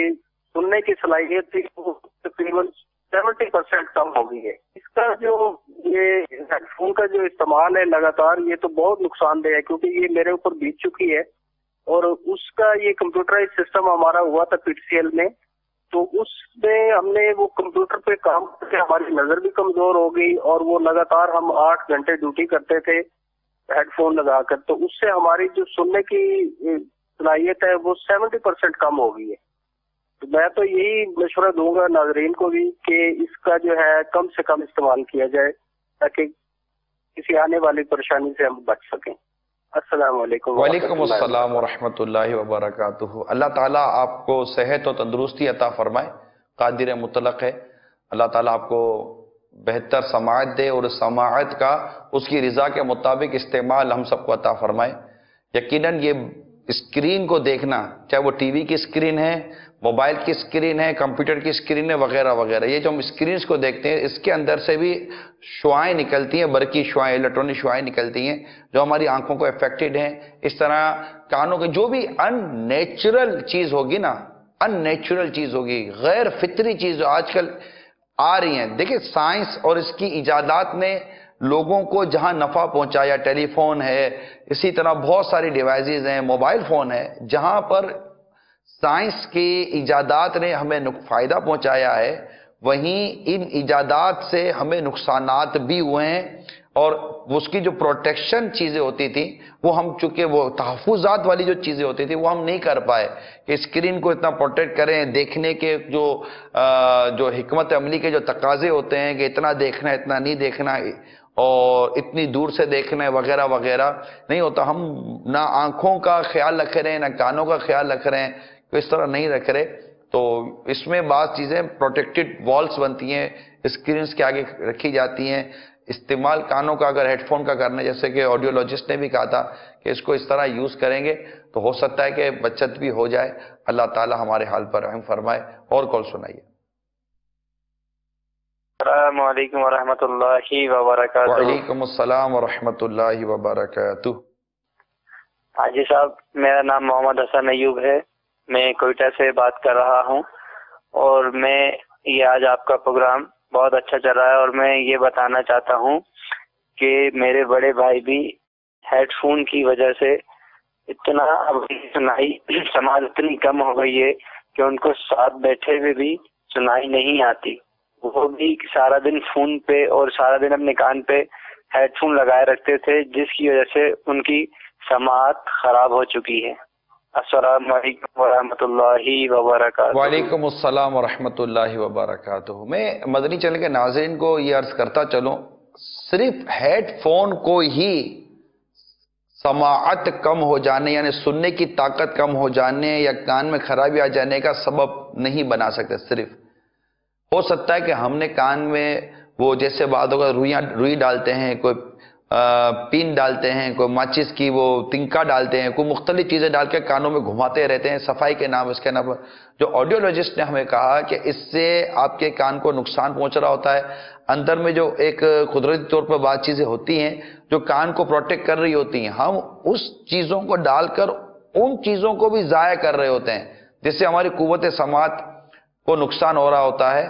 سننے کی صلاحیت تھی وہ تقریباً 70% کم ہو گئی ہے. اس کا جو یہ ہیڈ فون کا جو استعمال ہے لگاتار، یہ تو بہت نقصان دہ ہے، کیونکہ یہ میرے اوپر بیت چکی ہے. اور اس کا یہ کمپیوٹرائز سسٹم ہمارا ہوا تھا PTCL میں، تو اس میں ہم نے وہ کمپیوٹر پہ کام کر کے ہماری نظر بھی کمزور ہو گئی، اور وہ لگاتار ہم 8 گھنٹے ڈیوٹی کرتے تھے ہیڈ فون لگا کر، تو اس سے ہماری جو سننے کی صلاحیت ہے وہ 70% کم ہو گئی ہے. تو میں تو یہی مشورہ دوں گا ناظرین کو بھی کہ اس کا جو ہے کم سے کم استعمال کیا جائے، تاکہ کسی آنے والی پریشانی سے ہم بچ سکیں. السلام علیکم. وعلیکم السلام ورحمۃ اللہ وبرکاتہ. اللہ تعالیٰ آپ کو صحت و تندرستی عطا فرمائے، قادر مطلق ہے. اللہ تعالیٰ آپ کو بہتر سماعت دے، اور اس سماعت کا اس کی رضا کے مطابق استعمال ہم سب کو عطا فرمائے. یقیناً یہ اسکرین کو دیکھنا، چاہے وہ ٹی وی کی اسکرین ہے، موبائل کی اسکرین ہے، کمپیوٹر کی اسکرین ہے، وغیرہ وغیرہ، یہ جو ہم اسکرینز کو دیکھتے ہیں اس کے اندر سے بھی شعائیں نکلتی ہیں، برقی شعائیں، الیکٹرونک شعائیں نکلتی ہیں جو ہماری آنکھوں کو افیکٹڈ ہیں. اس طرح کانوں کے جو بھی ان نیچرل چیز ہوگی نا، ان نیچرل چیز ہوگی، غیر فطری چیز جو آج کل آ رہی ہیں. دیکھیں سائنس اور اس کی ایجادات نے لوگوں کو جہاں نفع پہنچایا، ٹیلی فون ہے، اسی طرح بہت ساری ڈیوائسز ہیں، موبائل فون ہے، جہاں پر سائنس کی ایجادات نے ہمیں فائدہ پہنچایا ہے، وہیں ان ایجادات سے ہمیں نقصانات بھی ہوئے ہیں. اور اس کی جو پروٹیکشن چیزیں ہوتی تھیں وہ ہم چونکہ وہ تحفظات والی جو چیزیں ہوتی تھیں وہ ہم نہیں کر پائے کہ اسکرین کو اتنا پروٹیکٹ کریں. دیکھنے کے جو حکمت عملی کے جو تقاضے ہوتے ہیں کہ اتنا دیکھنا، اتنا نہیں دیکھنا، اور اتنی دور سے دیکھنا ہے، وغیرہ وغیرہ نہیں ہوتا. ہم نہ آنکھوں کا خیال رکھ رہے ہیں، نہ کانوں کا خیال رکھ رہے ہیں، تو اس طرح نہیں رکھ رہے. تو اس میں بعض چیزیں پروٹیکٹڈ والز بنتی ہیں، اسکرینز کے آگے رکھی جاتی ہیں. استعمال کانوں کا اگر ہیڈ فون کا کرنا، جیسے کہ آڈیولوجسٹ نے بھی کہا تھا کہ اس کو اس طرح یوز کریں گے تو ہو سکتا ہے کہ بچت بھی ہو جائے. اللہ تعالی ہمارے حال پر رحم فرمائے. اور کال سنائیے. السلام علیکم ورحمۃ اللہ وبرکاتہ. وعلیکم السلام ورحمۃ اللہ وبرکاتہ. حاجی صاحب، میرا نام محمد حسن ایوب ہے، میں کوئٹہ سے بات کر رہا ہوں، اور میں یہ آج آپ کا پروگرام بہت اچھا چل رہا ہے، اور میں یہ بتانا چاہتا ہوں کہ میرے بڑے بھائی بھی ہیڈ فون کی وجہ سے اتنا سماعت اتنی کم ہو گئی ہے کہ ان کو ساتھ بیٹھے ہوئے بھی سنائی نہیں آتی. وہ بھی سارا دن فون پہ اور سارا دن اپنے کان پہ ہیڈ فون لگائے رکھتے تھے، جس کی وجہ سے ان کی سماعت خراب ہو چکی ہے. السلام علیکم ورحمۃ اللہ وبرکاتہ. وعلیکم السلام ورحمۃ اللہ وبرکاتہ. میں مدنی چینل کے ناظرین کو یہ عرض کرتا چلوں، صرف ہیڈ فون کو ہی سماعت کم ہو جانے، یعنی سننے کی طاقت کم ہو جانے یا کان میں خرابی آ جانے کا سبب نہیں بنا سکتے. صرف ہو سکتا ہے کہ ہم نے کان میں وہ جیسے بعض اوقات روئی ڈالتے ہیں، کوئی پین ڈالتے ہیں، کوئی ماچس کی وہ تنکا ڈالتے ہیں، کوئی مختلف چیزیں ڈال کے کانوں میں گھماتے رہتے ہیں صفائی کے نام اس کے نام پر. جو آڈیولوجسٹ نے ہمیں کہا کہ اس سے آپ کے کان کو نقصان پہنچ رہا ہوتا ہے. اندر میں جو ایک قدرتی طور پر بعض چیزیں ہوتی ہیں جو کان کو پروٹیکٹ کر رہی ہوتی ہیں، ہم اس چیزوں کو ڈال کر ان چیزوں کو بھی ضائع کر رہے ہوتے ہیں، جس سے ہماری قوت سماعت کو نقصان ہو رہا ہوتا ہے.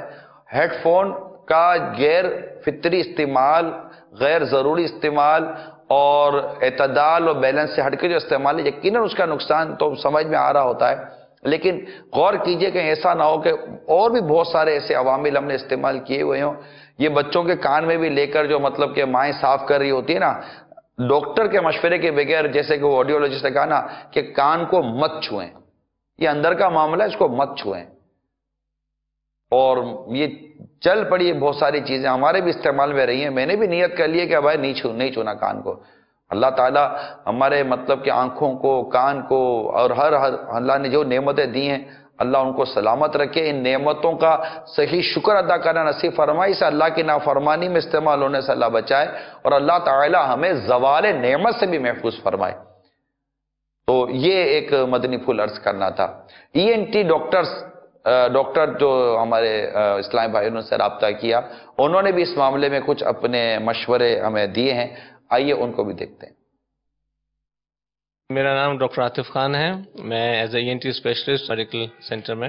ہیڈ فون کا غیر فطری استعمال، غیر ضروری استعمال اور اعتدال اور بیلنس سے ہٹ کے جو استعمال ہے، یقیناً اس کا نقصان تو سمجھ میں آ رہا ہوتا ہے. لیکن غور کیجئے کہ ایسا نہ ہو کہ اور بھی بہت سارے ایسے عوامل ہم نے استعمال کیے ہوئے ہوں. یہ بچوں کے کان میں بھی لے کر جو مطلب کہ مائیں صاف کر رہی ہوتی ہے نا، ڈاکٹر کے مشورے کے بغیر، جیسے کہ وہ آڈیولوجسٹ نے کہا نا کہ کان کو مت چھوئیں، یہ اندر کا معاملہ ہے، اس کو مت چھوئیں. اور یہ چل پڑی بہت ساری چیزیں ہمارے بھی استعمال میں رہی ہیں. میں نے بھی نیت کر لی ہے کہ بھائی نہیں چھونا کان کو. اللہ تعالیٰ ہمارے مطلب کہ آنکھوں کو، کان کو اور ہر اللہ نے جو نعمتیں دی ہیں اللہ ان کو سلامت رکھے. ان نعمتوں کا صحیح شکر ادا کرنا نصیب فرمائے، سے اللہ کی نافرمانی میں استعمال ہونے سے اللہ بچائے، اور اللہ تعالیٰ ہمیں زوال نعمت سے بھی محفوظ فرمائے. تو یہ ایک مدنی پھول عرض کرنا تھا. ENT ڈاکٹر جو ہمارے اسلامی بھائیوں سے رابطہ کیا، انہوں نے بھی اس معاملے میں کچھ اپنے مشورے ہمیں دیے ہیں. آئیے ان کو بھی دیکھتے ہیں. میرا نام ڈاکٹر عاطف خان ہے. میں as a ENT specialist medical centre میں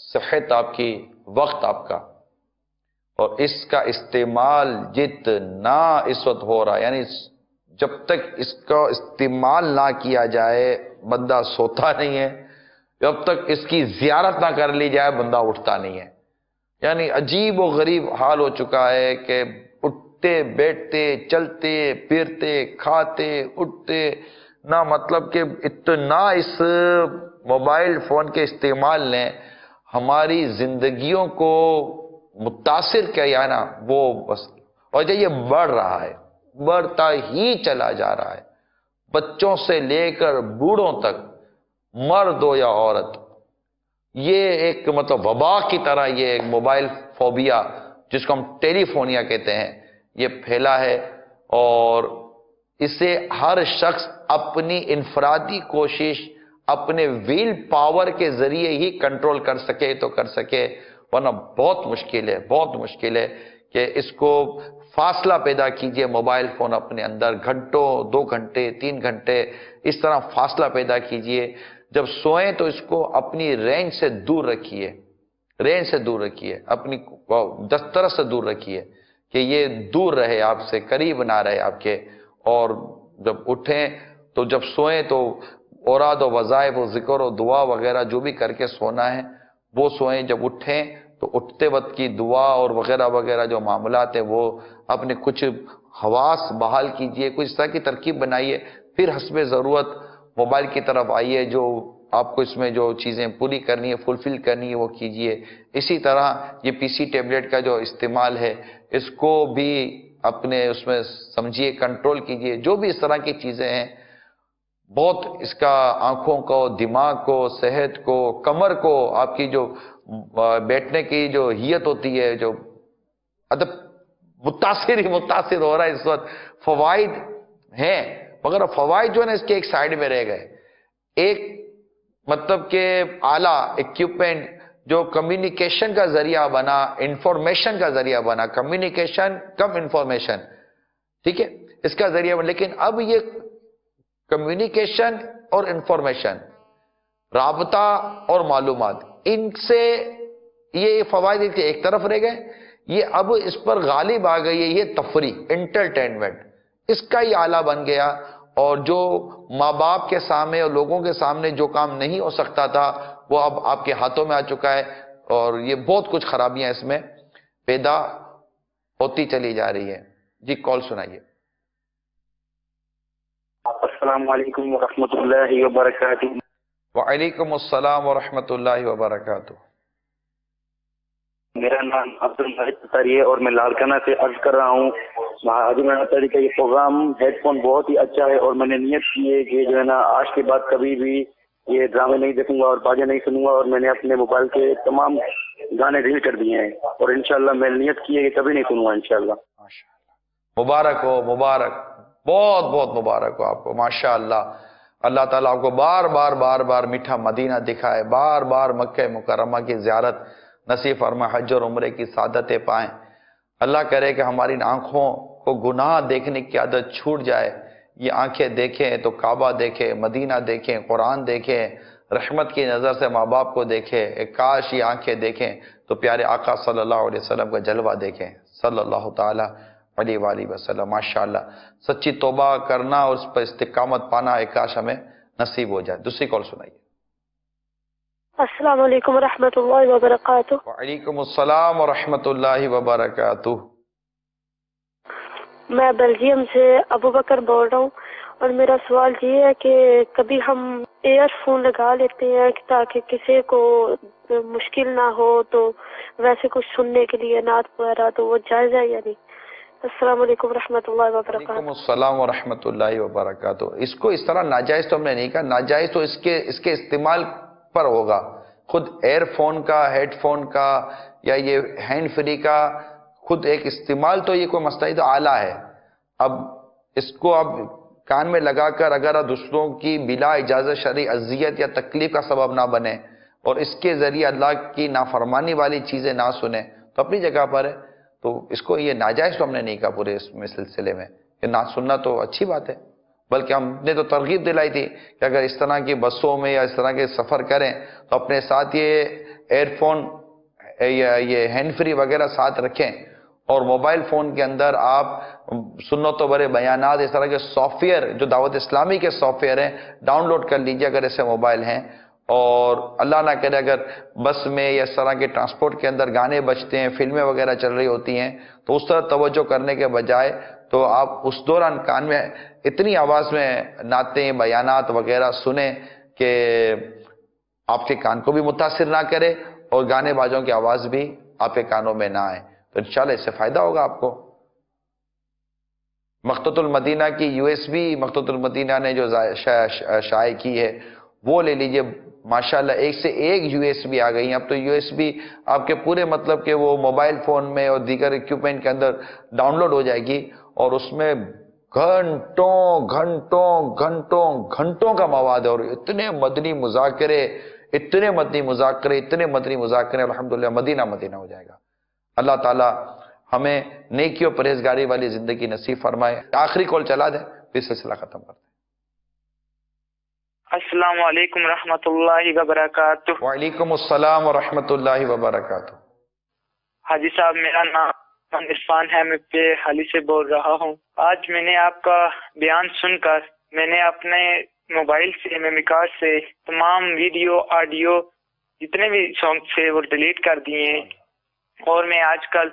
صحت آپ کی، وقت آپ کا، اور اس کا استعمال جتنا اس وقت ہو رہا ہے، یعنی جب تک اس کا استعمال نہ کیا جائے بندہ سوتا نہیں ہے، جب تک اس کی زیارت نہ کر لی جائے بندہ اٹھتا نہیں ہے. یعنی عجیب و غریب حال ہو چکا ہے کہ اٹھتے بیٹھتے چلتے پھرتے کھاتے اٹھتے نہ، مطلب کہ اتنا اس موبائل فون کے استعمال نے ہماری زندگیوں کو متاثر کیا نا، وہ بس. اور جو یہ بڑھ رہا ہے، بڑھتا ہی چلا جا رہا ہے، بچوں سے لے کر بوڑھوں تک، مرد ہو یا عورت، یہ ایک مطلب وبا کی طرح یہ ایک موبائل فوبیا جس کو ہم ٹیلی فونیا کہتے ہیں یہ پھیلا ہے. اور اسے ہر شخص اپنی انفرادی کوشش، اپنے ویل پاور کے ذریعے ہی کنٹرول کر سکے تو کر سکے، ورنہ بہت مشکل ہے، بہت مشکل ہے کہ اس کو فاصلہ پیدا کیجئے. موبائل فون اپنے اندر گھنٹوں، 2 گھنٹے 3 گھنٹے اس طرح فاصلہ پیدا کیجئے. جب سوئیں تو اس کو اپنی رینج سے دور رکھیے، رینج سے دور رکھیے، اپنی دسترس سے دور رکھیے کہ یہ دور رہے آپ سے، قریب نہ رہے آپ کے. اور جب اٹھیں تو جب سوئیں تو اوراد و وظائف و ذکر و دعا وغیرہ جو بھی کر کے سونا ہے وہ سوئیں. جب اٹھیں تو اٹھتے وقت کی دعا اور وغیرہ وغیرہ جو معاملات ہیں وہ اپنے کچھ حواس بحال کیجئے، کچھ اس طرح کی ترکیب بنائیے، پھر حسب ضرورت موبائل کی طرف آئیے، جو آپ کو اس میں جو چیزیں پوری کرنی ہے، فلفل کرنی ہے وہ کیجئے. اسی طرح یہ پی سی ٹیبلیٹ کا جو استعمال ہے اس کو بھی اپنے اس میں سمجھیے، کنٹرول کیجئے. جو بھی اس طرح کی چیزیں ہیں بہت اس کا آنکھوں کو، دماغ کو، صحت کو، کمر کو، آپ کی جو بیٹھنے کی جو ہیت ہوتی ہے، جو ادب متاثر ہی متاثر ہو رہا ہے اس وقت. فوائد ہیں مگر فوائد جو ہے نا اس کے ایک سائیڈ میں رہ گئے. ایک مطلب کہ اعلیٰ ایکوپمنٹ جو کمیونیکیشن کا ذریعہ بنا، انفارمیشن کا ذریعہ بنا، کمیونیکیشن کم انفارمیشن، ٹھیک ہے، اس کا ذریعہ بنا. لیکن اب یہ کمیونیکیشن اور انفارمیشن، رابطہ اور معلومات، ان سے یہ فوائد ایک طرف رہ گئے. یہ اب اس پر غالب آ گئی ہے یہ تفریح، انٹرٹینمنٹ، اس کا ہی آلہ بن گیا. اور جو ماں باپ کے سامنے اور لوگوں کے سامنے جو کام نہیں ہو سکتا تھا وہ اب آپ کے ہاتھوں میں آ چکا ہے. اور یہ بہت کچھ خرابیاں اس میں پیدا ہوتی چلی جا رہی ہے. جی کال سنائیے. السلام علیکم ورحمۃ اللہ وبرکاتہ. وعلیکم السلام ورحمۃ اللہ وبرکاتہ. میرا نام عبد المجید ہے اور میں لالکنہ سے عرض کر رہا ہوں. حاجی مولانا کا یہ پروگرام ہیڈ فون بہت ہی اچھا ہے اور میں نے نیت کی ہے کہ جو ہے نا آج کے بعد کبھی بھی یہ ڈرامے نہیں دیکھوں گا اور بازیں نہیں سنوں گا. اور میں نے اپنے موبائل کے تمام گانے ڈیلیٹ کر دیے ہیں اور انشاءاللہ میں نے نیت کی ہے کہ کبھی نہیں سنوں گا انشاءاللہ. مبارک ہو، مبارک، بہت بہت مبارک ہو آپ کو، ماشاءاللہ. اللہ تعالیٰ آپ کو بار بار بار بار میٹھا مدینہ دکھائے، بار بار مکہ مکرمہ کی زیارت نصیب فرما، حج اور عمرے کی سعادتیں پائیں. اللہ کرے کہ ہماری آنکھوں کو گناہ دیکھنے کی عادت چھوٹ جائے. یہ آنکھیں دیکھیں تو کعبہ دیکھیں، مدینہ دیکھیں، قرآن دیکھیں، رحمت کی نظر سے ماں باپ کو دیکھیں. کاش یہ آنکھیں دیکھیں تو پیارے آقا صلی اللہ علیہ وسلم کا جلوہ دیکھیں صلی اللہ تعالی علیہ وآلہ وسلم. ماشاءاللہ سچی توبہ کرنا اور اس پر استقامت پانا ایک کاش ہمیں نصیب ہو جائے. دوسری کال سنائیے. السلام علیکم ورحمۃ اللہ وبرکاتہ. وعلیکم السلام ورحمۃ اللہ وبرکاتہ. میں بیلجیم سے ابو بکر بول رہا ہوں اور میرا سوال یہ ہے کہ کبھی ہم ایئر فون لگا لیتے ہیں تاکہ کسی کو مشکل نہ ہو، تو ویسے کچھ سننے کے لیے نعت وغیرہ، تو وہ جائز ہے یا نہیں؟ السلام علیکم ورحمۃ اللہ وبرکاتہ. وعلیکم السلام ورحمۃ اللہ وبرکاتہ. اس کو اس طرح ناجائز تو ہم نے نہیں کہا، ناجائز تو اس کے استعمال پر ہوگا. خود ایئر فون کا، ہیڈ فون کا یا یہ ہینڈ فری کا خود ایک استعمال تو یہ کوئی مسئلہ تو اعلیٰ ہے. اب اس کو اب کان میں لگا کر اگر دوسروں کی بلا اجازت شرعی اذیت یا تکلیف کا سبب نہ بنے اور اس کے ذریعے اللہ کی نافرمانی والی چیزیں نہ سنیں تو اپنی جگہ پر ہے. تو اس کو یہ ناجائز تو ہم نے نہیں کہا پورے اس میں سلسلے میں کہ نہ سننا تو اچھی بات ہے، بلکہ ہم نے تو ترغیب دلائی تھی کہ اگر اس طرح کی بسوں میں یا اس طرح کے سفر کریں تو اپنے ساتھ یہ ایئر فون یہ ہینڈ فری وغیرہ ساتھ رکھیں، اور موبائل فون کے اندر آپ سنت و برے بیانات، اس طرح کے سافٹ ویئر جو دعوت اسلامی کے سافٹ ویئر ہیں ڈاؤن لوڈ کر لیجیے اگر ایسے موبائل ہیں. اور اللہ نہ کرے اگر بس میں یا اس طرح کے ٹرانسپورٹ کے اندر گانے بجتے ہیں، فلمیں وغیرہ چل رہی ہوتی ہیں، تو اس طرح توجہ کرنے کے بجائے تو آپ اس دوران کان میں اتنی آواز میں نعتیں بیانات وغیرہ سنیں کہ آپ کے کان کو بھی متاثر نہ کرے اور گانے بازوں کی آواز بھی آپ کے کانوں میں نہ آئے، تو انشاءاللہ اس سے فائدہ ہوگا آپ کو. مقتۃ المدینہ کی USB مقتۃ المدینہ نے جو شائع کی ہے وہ لے لیجئے، ماشاءاللہ ایک سے ایک USB آ گئی ہیں. اب تو USB آپ کے پورے مطلب کہ وہ موبائل فون میں اور دیگر اکوپمنٹ کے اندر ڈاؤن لوڈ ہو جائے گی، اور اس میں گھنٹوں گھنٹوں گھنٹوں گھنٹوں کا مواد ہے، اور اتنے مدنی مذاکرے الحمدللہ مدینہ مدینہ ہو جائے گا. اللہ تعالی ہمیں نیکی و پرہیزگاری والی زندگی نصیب فرمائے. آخری کال چلا دیں پھر سلسلہ ختم کرتے ہیں. السلام علیکم رحمۃ اللہ وبرکاتہ. وعلیکم السلام ورحمۃ اللہ وبرکاتہ. حاجی صاحب میرا نام عرفان ہے، میں پہ حالی سے بول رہا ہوں. آج میں نے آپ کا بیان سن کر میں نے اپنے موبائل سے میموری کارڈ سے تمام ویڈیو آڈیو جتنے بھی سانگ تھے وہ ڈیلیٹ کر دیے ہیں، اور میں آج کل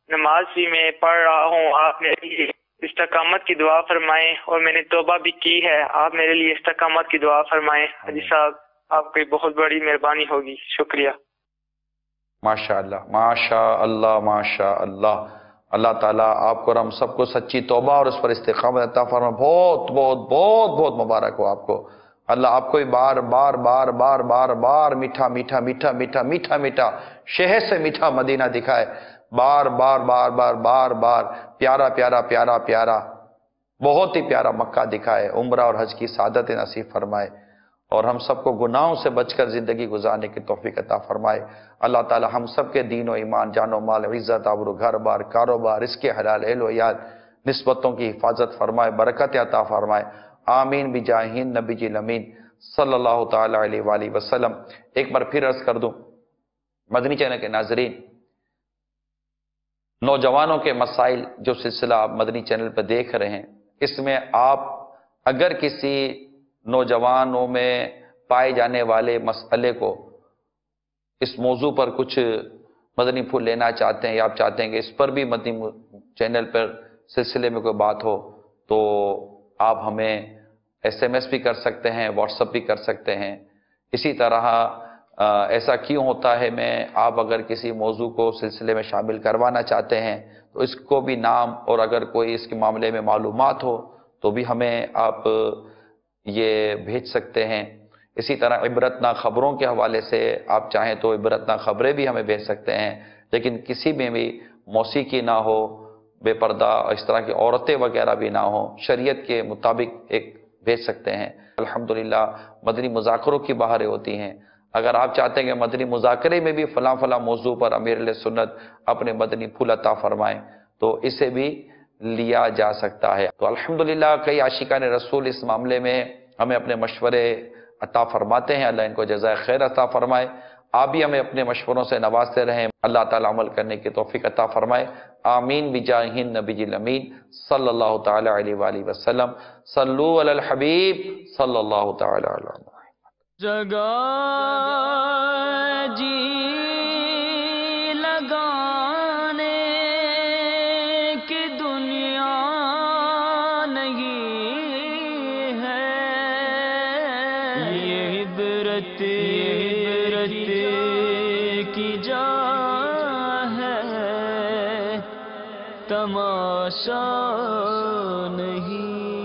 نماز بھی میں پڑھ رہا ہوں. آپ میرے لیے استقامت کی دعا فرمائیں، اور میں نے توبہ بھی کی ہے، آپ میرے لیے استقامت کی دعا فرمائیں. حاجی صاحب آپ کی بہت بڑی مہربانی ہوگی، شکریہ. ماشاءاللہ ماشاءاللہ ماشاءاللہ. اللہ تعالیٰ آپ کو اور ہم سب کو سچی توبہ اور اس پر استقامت عطا فرمائے. بہت بہت بہت بہت مبارک ہو آپ کو. اللہ آپ کو بار بار بار بار بار بار میٹھا میٹھا میٹھا میٹھا میٹھا میٹھا شہد سے میٹھا مدینہ دکھائے. بار بار بار بار بار بار پیارا پیارا پیارا پیارا بہت ہی پیارا مکہ دکھائے. عمرہ اور حج کی سعادت نصیب فرمائے، اور ہم سب کو گناہوں سے بچ کر زندگی گزارنے کی توفیق عطا فرمائے. اللہ تعالی ہم سب کے دین و ایمان، جان و مال، عزت آبرو، گھر بار، کاروبار، رزق حلال، اہل و عیال، نسبتوں کی حفاظت فرمائے، برکت عطا فرمائے. آمین بجاہ نبی جی الامین صلی اللہ تعالی علیہ وآلہ وسلم. ایک بار پھر عرض کر دوں مدنی چینل کے ناظرین، نوجوانوں کے مسائل جو سلسلہ آپ مدنی چینل پہ دیکھ رہے ہیں، اس میں آپ اگر کسی نوجوانوں میں پائے جانے والے مسئلے کو، اس موضوع پر کچھ مدنی پھول لینا چاہتے ہیں، یا آپ چاہتے ہیں کہ اس پر بھی مدنی چینل پر سلسلے میں کوئی بات ہو، تو آپ ہمیں SMS بھی کر سکتے ہیں، واٹس ایپ بھی کر سکتے ہیں. اسی طرح ایسا کیوں ہوتا ہے میں آپ اگر کسی موضوع کو سلسلے میں شامل کروانا چاہتے ہیں تو اس کو بھی نام، اور اگر کوئی اس کے معاملے میں معلومات ہو تو بھی ہمیں آپ یہ بھیج سکتے ہیں. اسی طرح عبرتناک خبروں کے حوالے سے آپ چاہیں تو عبرتناک خبریں بھی ہمیں بھیج سکتے ہیں، لیکن کسی میں بھی موسیقی نہ ہو، بے پردہ اس طرح کی عورتیں وغیرہ بھی نہ ہوں، شریعت کے مطابق ایک بھیج سکتے ہیں. الحمدللہ مدنی مذاکروں کی بہاریں ہوتی ہیں. اگر آپ چاہتے ہیں کہ مدنی مذاکرے میں بھی فلاں فلاں موضوع پر امیر علیہ سنت اپنے مدنی پھول عطا فرمائیں تو اسے بھی لیا جا سکتا ہے. تو الحمدللہ کئی عاشقان رسول اس معاملے میں ہمیں اپنے مشورے عطا فرماتے ہیں. اللہ ان کو جزائے خیر عطا فرمائے. آپ بھی ہمیں اپنے مشوروں سے نوازتے رہیں. اللہ تعالیٰ عمل کرنے کی توفیق عطا فرمائے. آمین بجاہ نبی الامین صلی اللہ تعالی علیہ وآلہ وسلم. صلو علی الحبیب صلی اللہ تعالی علیہ وسلم. جگہ جی لگانے کی دنیا نہیں ہے، یہ عبرت کی جا ہے، تماشا نہیں.